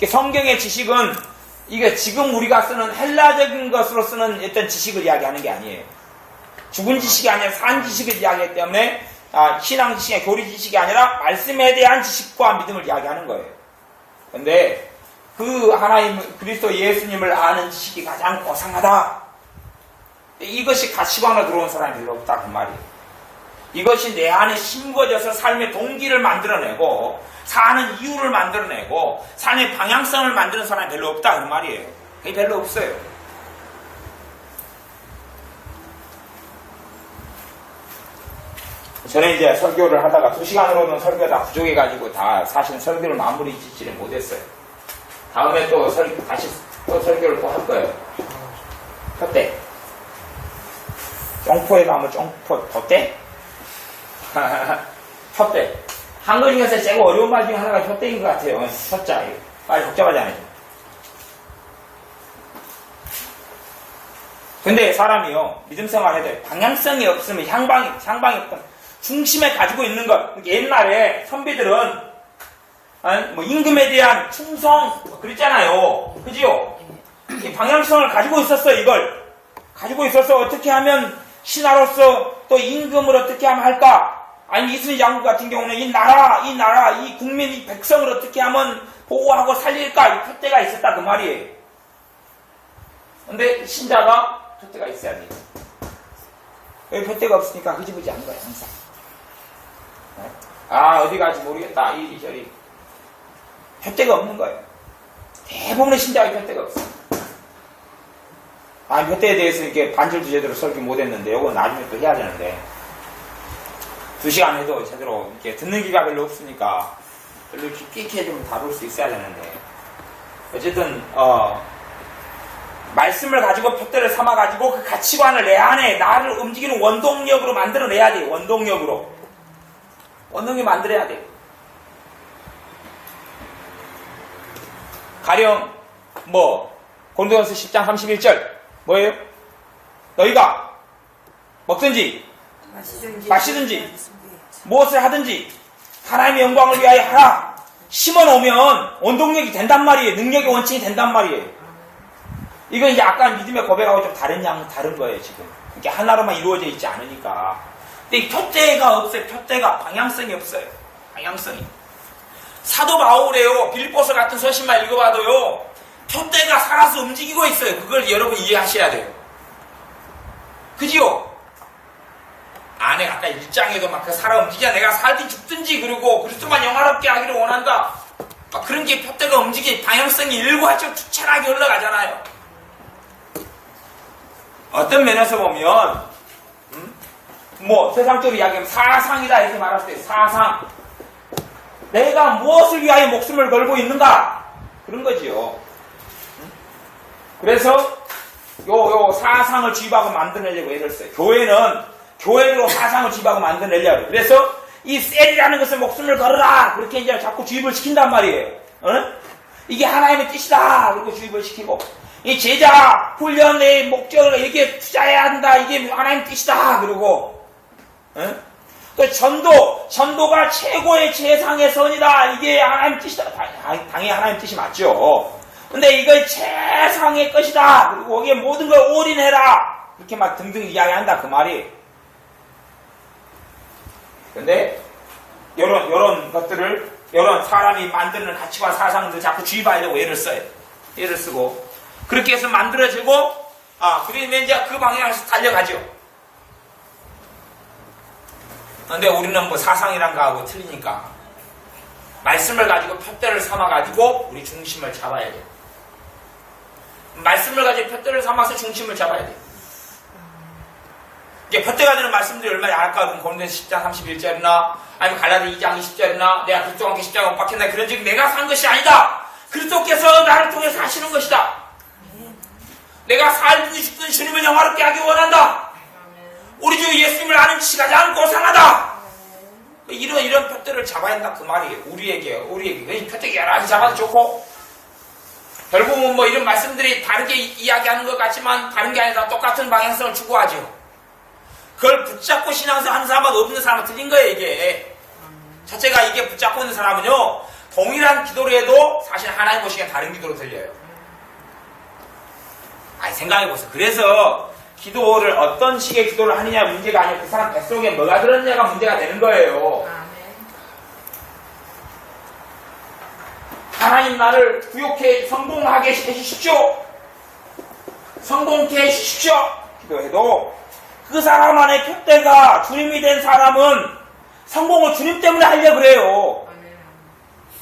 A: 성경의 지식은 이게 지금 우리가 쓰는 헬라적인 것으로 쓰는 어떤 지식을 이야기하는 게 아니에요. 죽은 지식이 아니라 산 지식을 이야기하기 때문에 신앙 지식의 교리 지식이 아니라 말씀에 대한 지식과 믿음을 이야기하는 거예요. 근데 그 하나님 그리스도 예수님을 아는 지식이 가장 고상하다. 이것이 가치관으로 들어온 사람이 별로 없다 그 말이에요. 이것이 내 안에 심겨져서 삶의 동기를 만들어내고 사는 이유를 만들어내고 삶의 방향성을 만드는 사람이 별로 없다 그 말이에요. 그게 별로 없어요. 저는 이제 설교를 하다가 2시간으로는 설교가 다 부족해가지고 다 사실 설교를 마무리 짓지를 못했어요. 다음에 다시 설교를 또 할 거예요. 푯대. 쫑포에 가면 쫑포, 푯대? 푯대. 한글 중에서 제일 어려운 말 중에 하나가 푯대인 것 같아요. 푯자. 빨리 복잡하잖아요. 근데 사람이요, 믿음 생활 해야 돼. 방향성이 없으면 향방이 없다. 중심에 가지고 있는 것. 옛날에 선비들은 뭐 임금에 대한 충성 그랬잖아요. 그지요? 이 방향성을 가지고 있었어. 이걸 가지고 있어서 어떻게 하면 신하로서 또 임금을 어떻게 하면 할까? 아니 이순신 장군 같은 경우는 이 나라, 이 국민, 이 백성을 어떻게 하면 보호하고 살릴까? 이 푯대가 있었다 그 말이에요. 근데 신자가 푯대가 있어야 돼요. 여기 푯대가 없으니까 흐지부지 하는 거예요 항상. 어디 갈지 모르겠다. 이리저리. 푯대가 없는 거예요. 대부분의 신자의 푯대가 없어요. 푯대에 대해서 이렇게 반절 주제대로 설교 못했는데, 이건 나중에 또 해야 되는데, 2시간 해도 제대로 이렇게 듣는 기가 별로 없으니까, 별로 깊게 있게 좀 다룰 수 있어야 되는데, 어쨌든, 말씀을 가지고 푯대를 삼아가지고 그 가치관을 내 안에 나를 움직이는 원동력으로 만들어내야 돼요. 원동력으로. 원동력 만들어야 돼요. 가령 고린도전서 10장 31절 뭐예요? 너희가 먹든지 마시든지 무엇을 하든지 하나님의 영광을 위하여 하라. 심어놓으면 원동력이 된단 말이에요. 능력의 원칙이 된단 말이에요. 이건 이제 아까 믿음의 고백하고 좀 다른 거예요. 지금 이게 하나로만 이루어져 있지 않으니까. 근데 이 푯대가 없어요. 푯대가 방향성이 없어요. 방향성이. 사도 바울이에요. 빌립보서 같은 서신만 읽어봐도요. 푯대가 살아서 움직이고 있어요. 그걸 여러분 이해하셔야 돼요. 그지요? 안에 아까 1장에도 막 살아 움직여 내가 살든 죽든지 그리고 그리스도만 영화롭게 하기를 원한다. 막 그런 게 푯대가 움직이 방향성이 일괄적으로 투철하게 흘러가잖아요. 어떤 면에서 보면 세상적으로 이야기하면 사상이다 이렇게 말할 때 사상. 내가 무엇을 위하여 목숨을 걸고 있는가? 그런 거지요. 그래서 요 사상을 주입하고 만들어내려고 애를 써요. 교회는 교회로 사상을 주입하고 만들어내려고. 그래서 이 셀이라는 것을 목숨을 걸어라. 그렇게 이제 자꾸 주입을 시킨단 말이에요. 이게 하나님의 뜻이다. 그리고 주입을 시키고. 이 제자 훈련의 목적을 이게 투자해야 한다. 이게 하나님의 뜻이다. 그리고 또 전도가 최고의 최상의 선이다. 이게 하나님 뜻이다. 당연히 하나님 뜻이 맞죠. 근데 이걸 최상의 것이다. 그리고 거기에 모든 걸 올인해라. 이렇게 막 등등 이야기한다. 그 말이. 근데 요런 것들을 요런 사람이 만드는 가치관 사상들 자꾸 주입하려고 애를 써요. 애를 쓰고 그렇게 해서 만들어지고 그러면 이제 그 방향에서 달려가죠. 근데 우리는 사상이란 거하고 틀리니까 말씀을 가지고 푯대를 삼아가지고 우리 중심을 잡아야 돼요. 말씀을 가지고 푯대를 삼아서 중심을 잡아야 돼요. 이게 푯대가 되는 말씀들이 얼마나 약할까? 그럼 고린도전서 10장 31절이나 아니면 갈라디 2장 20절이나 내가 그리스도와 함께 십자가에 못 박혔나 그런 즉 내가 산 것이 아니다. 그리스도께서 나를 통해서 하시는 것이다. 내가 살든지 죽든지 주님을 영화롭게 하기 원한다. 우리 주 예수님을 아는 것이 가장 고상하다. 이런 표대를 잡아야 한다 그 말이에요. 우리에게 이 표대 여러 가지 잡아도 좋고, 결국은 뭐 이런 말씀들이 다르게 이야기하는 것 같지만 다른 게 아니라 똑같은 방향성을 추구하죠. 그걸 붙잡고 신앙생활 하는 사람은 없는 사람은 틀린 거예요. 이게 첫째가 이게 붙잡고 있는 사람은요, 동일한 기도를 해도 사실 하나님 보시기엔 다른 기도로 들려요. 아니 생각해보세요. 그래서 기도를 어떤 식의 기도를 하느냐 문제가 아니고 그 사람 뱃속에 뭐가 들었느냐가 문제가 되는 거예요. 하나님 나를 구욕해 성공하게 해주십시오. 성공케 해주십시오. 기도해도 그 사람 안에 푯대가 주님이 된 사람은 성공을 주님 때문에 하려고 그래요.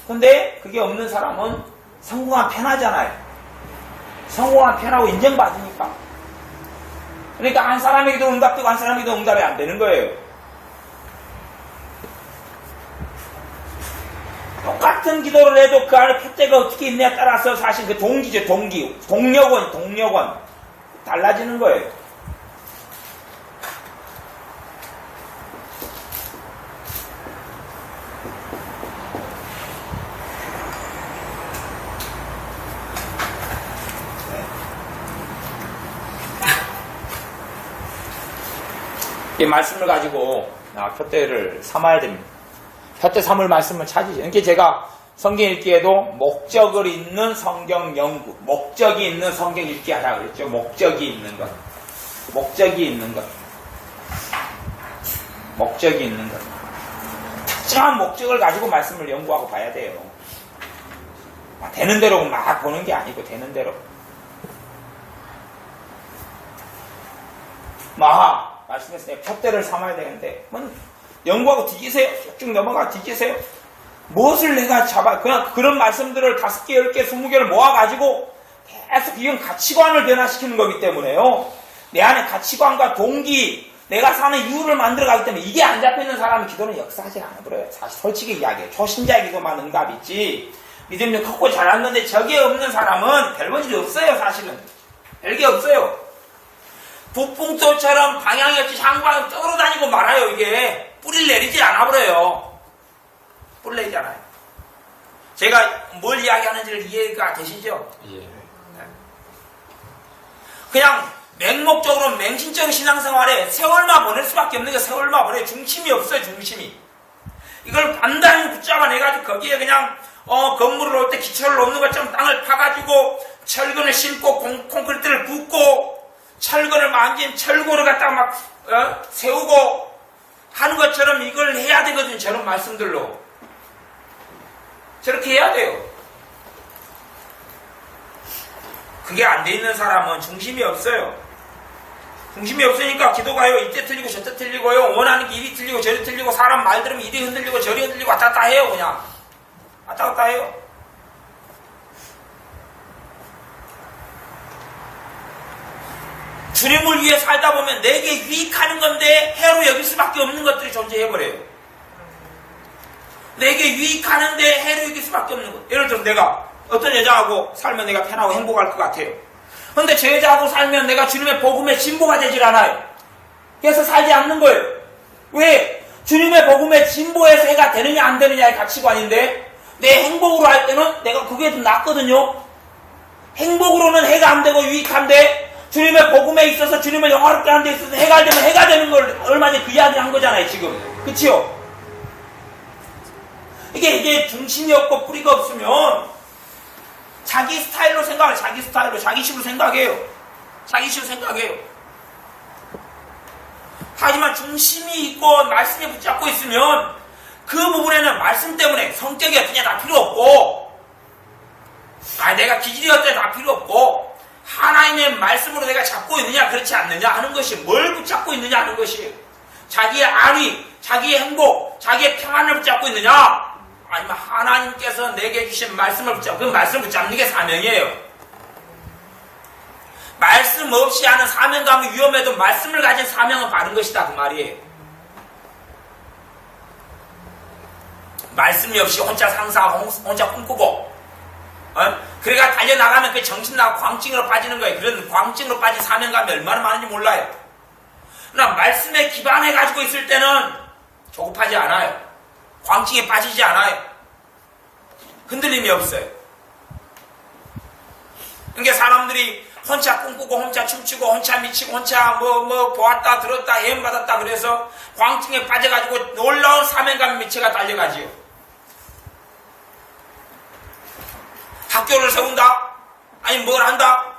A: 근데 그게 없는 사람은 성공하면 편하잖아요. 성공하면 편하고 인정받으니까. 그러니까 한 사람에게도 응답되고 한 사람에게도 응답이 안 되는 거예요. 똑같은 기도를 해도 그 안에 푯대가 어떻게 있냐에 따라서 사실 그 동기죠. 동력원 달라지는 거예요. 이 말씀을 가지고 푯대를 삼아야 됩니다. 푯대 삼을 말씀을 찾으죠. 이렇게 제가 성경 읽기에도 목적을 있는 성경 연구, 목적이 있는 성경 읽기 하라 그랬죠. 목적이 있는 것. 특정한 목적을 가지고 말씀을 연구하고 봐야 돼요. 되는 대로 막 보는 게 아니고 되는 대로. 말씀했으니까 푯대를 삼아야 되는데 연구하고 뒤지세요. 쭉쭉 넘어가 뒤지세요. 무엇을 내가 그냥 그런 말씀들을 5개, 10개, 20개를 모아가지고 계속 이건 가치관을 변화시키는 거기 때문에요. 내 안에 가치관과 동기, 내가 사는 이유를 만들어가기 때문에 이게 안 잡혀있는 사람은 기도는 역사하지 않아버려요. 사실 솔직히 이야기해요. 초신자의 기도만 응답이 있지. 믿음이 컸고 자랐는데 저게 없는 사람은 별 볼 일이 없어요. 사실은. 별게 없어요. 북풍토처럼 방향이 없이 향방에 떠돌아다니고 말아요. 이게 뿌리를 내리지 않아 버려요. 뿌리를 내리지 않아요. 제가 뭘 이야기하는지를 이해가 되시죠?
E: 예.
A: 그냥 맹목적으로 맹신적인 신앙생활에 세월만 보낼 수밖에 없는 게 세월만 보내. 중심이 없어요. 중심이. 이걸 단단히 붙잡아내가지고 거기에 그냥 건물을 놓을 때 기초를 놓는 것처럼 땅을 파가지고 철근을 심고 콘크리트를 붓고 철근을 만진 철골을 갖다가 막 세우고 하는 것처럼 이걸 해야 되거든요. 저런 말씀들로. 저렇게 해야 돼요. 그게 안 돼 있는 사람은 중심이 없어요. 중심이 없으니까 기도가요. 이때 틀리고 저때 틀리고요. 원하는 게 이리 틀리고 저리 틀리고 사람 말 들으면 이리 흔들리고 저리 흔들리고 왔다 갔다 해요. 그냥 왔다 갔다 해요. 주님을 위해 살다 보면 내게 유익하는 건데 해로 여길 수밖에 없는 것들이 존재해버려요. 내게 유익하는데 해로 여길 수밖에 없는 것. 예를 들어 내가 어떤 여자하고 살면 내가 편하고 행복할 것 같아요. 근데 저 여자하고 살면 내가 주님의 복음에 진보가 되질 않아요. 그래서 살지 않는 거예요. 왜? 주님의 복음에 진보해서 해가 되느냐 안 되느냐의 가치관인데 내 행복으로 할 때는 내가 그게 좀 낫거든요. 행복으로는 해가 안 되고 유익한데 주님의 복음에 있어서 주님을 영화롭게 하는 데 있어서 해가 되면 해가 되는 걸 얼마 전에 그 이야기 한 거잖아요. 지금. 그치요? 이게 중심이 없고 뿌리가 없으면 자기 스타일로 생각해요. 자기 스타일로. 자기 식으로 생각해요. 하지만 중심이 있고 말씀에 붙잡고 있으면 그 부분에는 말씀 때문에 성격이 어떠냐 다 필요 없고 내가 기질이 어떠냐 다 필요 없고 하나님의 말씀으로 내가 잡고 있느냐 그렇지 않느냐 하는 것이 뭘 붙잡고 있느냐 하는 것이 자기의 안위, 자기의 행복, 자기의 평안을 붙잡고 있느냐 아니면 하나님께서 내게 주신 말씀을 붙잡고 그 말씀을 붙잡는 게 사명이에요. 말씀 없이 하는 사명감이 위험해도 말씀을 가진 사명은 바른 것이다 그 말이에요. 말씀이 없이 혼자 상상하고 혼자 꿈꾸고 그래가 달려나가면 그 정신 나고 광증으로 빠지는 거예요. 그런 광증으로 빠진 사명감이 얼마나 많은지 몰라요. 그러나 말씀에 기반해 가지고 있을 때는 조급하지 않아요. 광증에 빠지지 않아요. 흔들림이 없어요. 그러니까 사람들이 혼자 꿈꾸고 혼자 춤추고 혼자 미치고 혼자 뭐 보았다 들었다 해임받았다 그래서 광증에 빠져가지고 놀라운 사명감 미체가 달려가지요. 학교를 세운다? 아니 뭘 한다?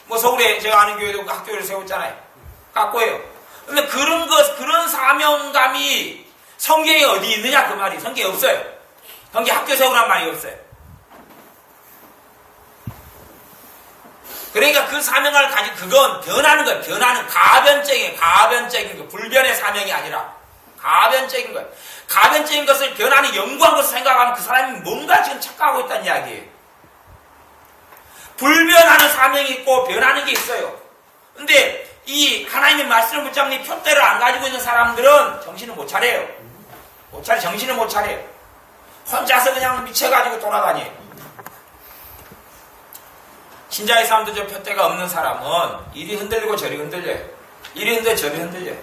A: 뭐 서울에 제가 아는 교회도 학교를 세웠잖아요. 갖고요. 근데 그런 사명감이 성경에 어디 있느냐 그 말이 성경에 없어요. 성경에 학교 세우란 말이 없어요. 그러니까 그 사명을 가지고 그건 변하는 거예요. 변하는 가변적인 거. 불변의 사명이 아니라 가변적인 거예요. 가변적인 것을 변하는 영구한 것을 생각하면 그 사람이 뭔가 지금 착각하고 있다는 이야기예요. 불변하는 사명이 있고 변하는 게 있어요. 근데 이 하나님의 말씀을 붙잡는 이 표대를 안 가지고 있는 사람들은 정신을 못 차려요. 정신을 못 차려요. 혼자서 그냥 미쳐가지고 돌아다녀요. 신자의 삶도 저 표대가 없는 사람은 이리 흔들리고 저리 흔들려요. 이리 흔들려 저리 흔들려요.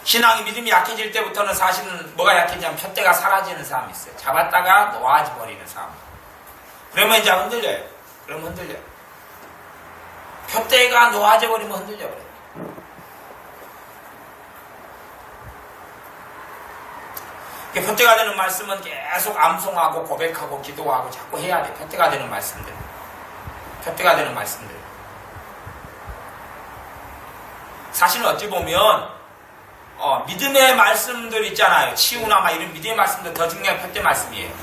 A: 신앙이 믿음이 약해질 때부터는 사실은 뭐가 약해지냐면 표대가 사라지는 사람이 있어요. 잡았다가 놓아져 버리는 사람. 그러면 이제 흔들려요. 그러면 흔들려요. 표대가 놓아져 버리면 흔들려 버려요. 표대가 되는 말씀은 계속 암송하고 고백하고 기도하고 자꾸 해야 돼. 표대가 되는 말씀들. 표대가 되는 말씀들. 사실은 어찌 보면 믿음의 말씀들 있잖아요. 치유나 막 이런 믿음의 말씀들 더 중요한 표대 말씀이에요.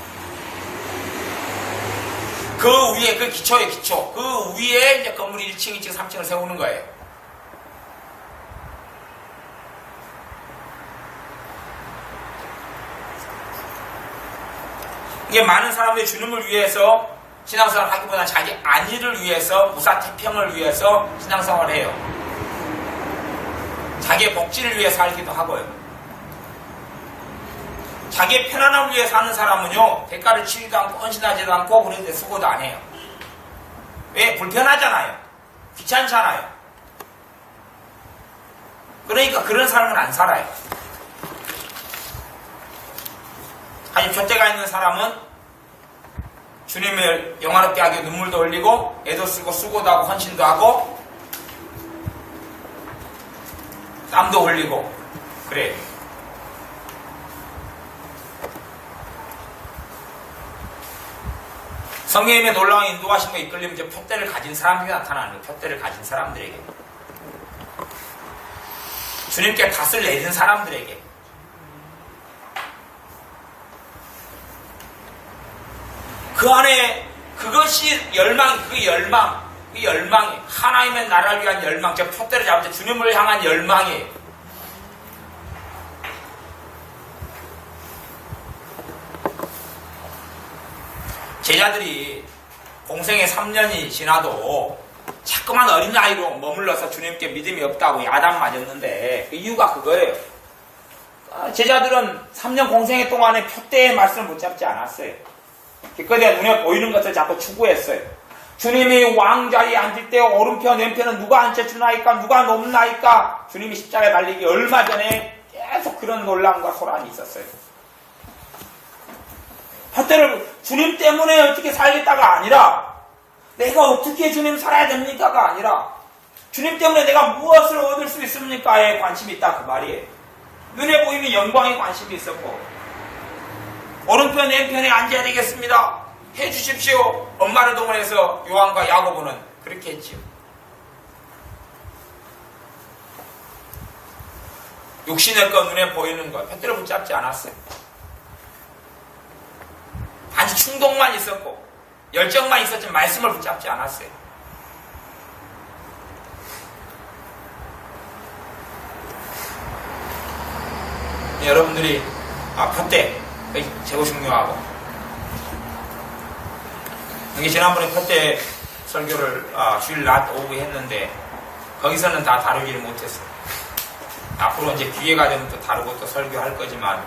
A: 그 위에 그 기초예요. 기초. 그 위에 이제 건물 1층, 2층, 3층을 세우는 거예요. 이게 많은 사람들이 주님을 위해서 신앙생활을 하기보다 자기 안위를 위해서 무사태평을 위해서 신앙생활을 해요. 자기의 복지를 위해 살기도 하고요. 자기의 편안함을 위해 사는 사람은요 대가를 치지도 않고 헌신하지도 않고 그런데 수고도 안 해요. 왜? 불편하잖아요. 귀찮잖아요. 그러니까 그런 삶은 안 살아요. 아니 표대가 있는 사람은 주님을 영화롭게 하기 위해 눈물도 흘리고 애도 쓰고 수고도 하고 헌신도 하고 땀도 흘리고 그래요. 성령님의 놀라운 인도하심과 이끌림, 이제 표대를 가진 사람에게 나타나는 거예요. 표대를 가진 사람들에게. 주님께 닷을 내는 사람들에게. 그 안에 그것이 그 열망이 하나님의 나라를 위한 열망, 저 표대를 잡을 때 주님을 향한 열망이에요. 제자들이 공생의 3년이 지나도 자꾸만 어린 나이로 머물러서 주님께 믿음이 없다고 야단 맞았는데 그 이유가 그거예요. 제자들은 3년 공생의 동안에 표대의 말씀을 못 잡지 않았어요. 기껏해야 눈에 보이는 것을 자꾸 추구했어요. 주님이 왕자리에 앉을 때 오른편 왼편은 누가 앉혀주나이까 누가 높나이까 주님이 십자가에 달리기 얼마 전에 계속 그런 논란과 소란이 있었어요. 표대를 주님 때문에 어떻게 살겠다가 아니라 내가 어떻게 주님 살아야 됩니까가 아니라 주님 때문에 내가 무엇을 얻을 수 있습니까에 관심이 있다 그 말이에요. 눈에 보이는 영광에 관심이 있었고 오른편 왼편에 앉아야 되겠습니다. 해주십시오. 엄마를 동원해서 요한과 야고보는 그렇게 했지요. 육신의 것 눈에 보이는 것 표대를 붙잡지 않았어요. 단지 충동만 있었고 열정만 있었지 말씀을 붙잡지 않았어요. 여러분들이 표대 제일 중요하고 이게 지난번에 표대 설교를 주일 낮 오후에 했는데 거기서는 다 다루지를 못했어요. 앞으로 이제 기회가 되면 또 다루고 또 설교할 거지만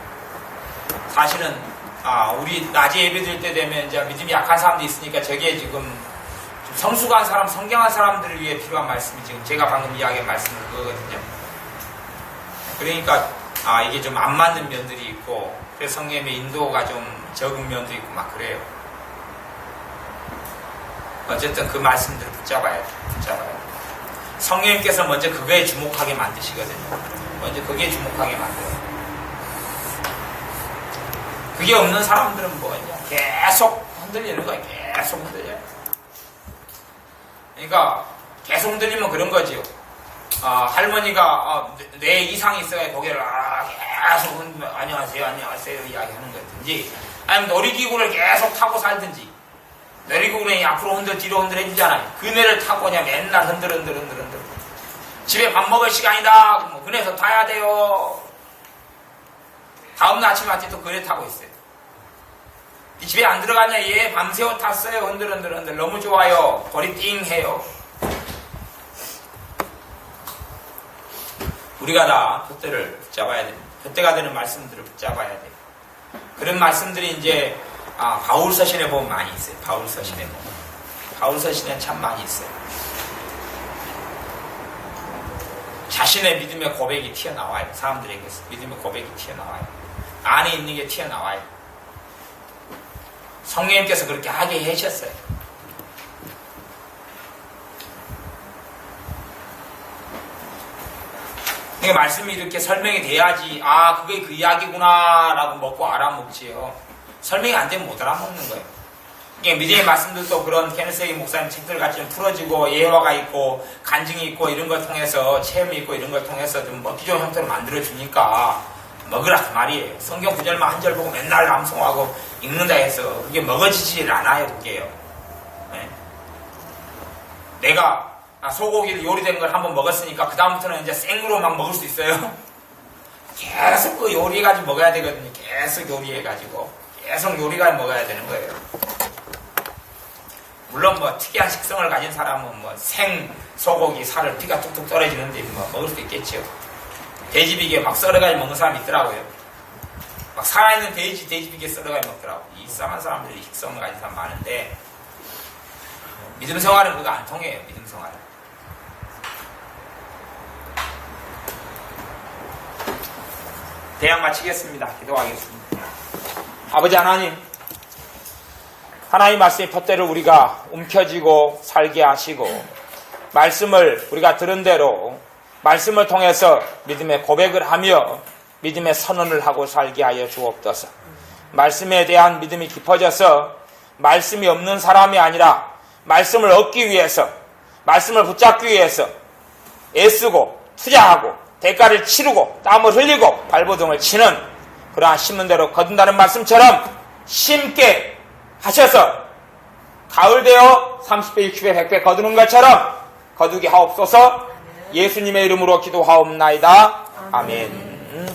A: 사실은 우리 낮에 예배 드릴 때 되면 이제 믿음이 약한 사람도 있으니까 저게 지금 좀 성숙한 사람, 성경한 사람들을 위해 필요한 말씀이 지금 제가 방금 이야기한 말씀은 그거거든요. 그러니까 이게 좀 안 맞는 면들이 있고, 그래서 성령님의 인도가 좀 적은 면도 있고 막 그래요. 어쨌든 그 말씀들을 붙잡아야 돼. 성령님께서 먼저 그거에 주목하게 만드시거든요. 먼저 그게 주목하게 만들어요. 그게 없는 사람들은 뭐냐? 계속 흔들리는 거야. 계속 흔들려요. 그러니까 계속 흔들리면 그런 거지요. 할머니가 뇌 이상이 있어야 고개를 계속 안녕하세요 이야기하는 거든지, 아니면 놀이기구를 계속 타고 살든지. 놀이기구는 앞으로 흔들 뒤로 흔들 해주잖아요. 그 뇌를 타고 그냥 맨날 흔들. 집에 밥 먹을 시간이다. 뭐 그네서 타야 돼요. 다음날 아침에 또 그네 타고 있어요. 집에 안 들어갔냐? 예, 밤새워 탔어요. 흔들. 너무 좋아요. 거리 띵 해요. 우리가 다 그때를 붙잡아야 됩니다. 그때가 되는 말씀들을 붙잡아야 돼요. 그런 말씀들이 이제 바울서신에 보면 많이 있어요. 바울서신에 참 많이 있어요. 자신의 믿음의 고백이 튀어나와요. 사람들에게서 믿음의 고백이 튀어나와요. 안에 있는 게 튀어나와요. 성령님께서 그렇게 하게 하셨어요. 그러니까 말씀이 이렇게 설명이 돼야지 그게 그 이야기구나 라고 먹고 알아먹지요. 설명이 안 되면 못 알아먹는 거예요. 그러니까 믿음의 말씀들도 그런 케네스 목사님 책들 같이 좀 풀어지고 예화가 있고 간증이 있고 이런 걸 통해서 체험이 있고 이런 걸 통해서 좀 먹기 좋은 형태로 만들어주니까 먹으라 그 말이에요. 성경 구절만 한 절 보고 맨날 암송하고 읽는다 해서 그게 먹어지질 않아요. 그게요. 네? 내가 소고기를 요리된 걸 한번 먹었으니까 그 다음부터는 이제 생으로 막 먹을 수 있어요. 계속 그 요리해가지고 먹어야 되거든요. 계속 요리해가지고 계속 요리가 먹어야 되는 거예요. 물론 뭐 특이한 식성을 가진 사람은 뭐 생 소고기 살을 피가 뚝뚝 떨어지는데 뭐 먹을 수 있겠죠. 돼지비계 막 썰어가지고 먹는 사람이 있더라고요. 막 살아있는 돼지비계 썰어가지고 먹더라고. 이상한 사람들이 식성을 가진 사람 많은데 믿음 생활은 그거 안 통해요. 믿음 생활은. 대학 마치겠습니다. 기도하겠습니다. 아버지 하나님, 하나님 말씀의 푯대를 우리가 움켜쥐고 살게 하시고 말씀을 우리가 들은 대로 말씀을 통해서 믿음의 고백을 하며 믿음의 선언을 하고 살게 하여 주옵소서. 말씀에 대한 믿음이 깊어져서 말씀이 없는 사람이 아니라 말씀을 얻기 위해서, 말씀을 붙잡기 위해서 애쓰고 투자하고 대가를 치르고 땀을 흘리고 발버둥을 치는 그러한 심은 대로 거둔다는 말씀처럼 심게 하셔서 가을 되어 30배, 60배, 100배 거두는 것처럼 거두게 하옵소서. 예수님의 이름으로 기도하옵나이다. 아멘.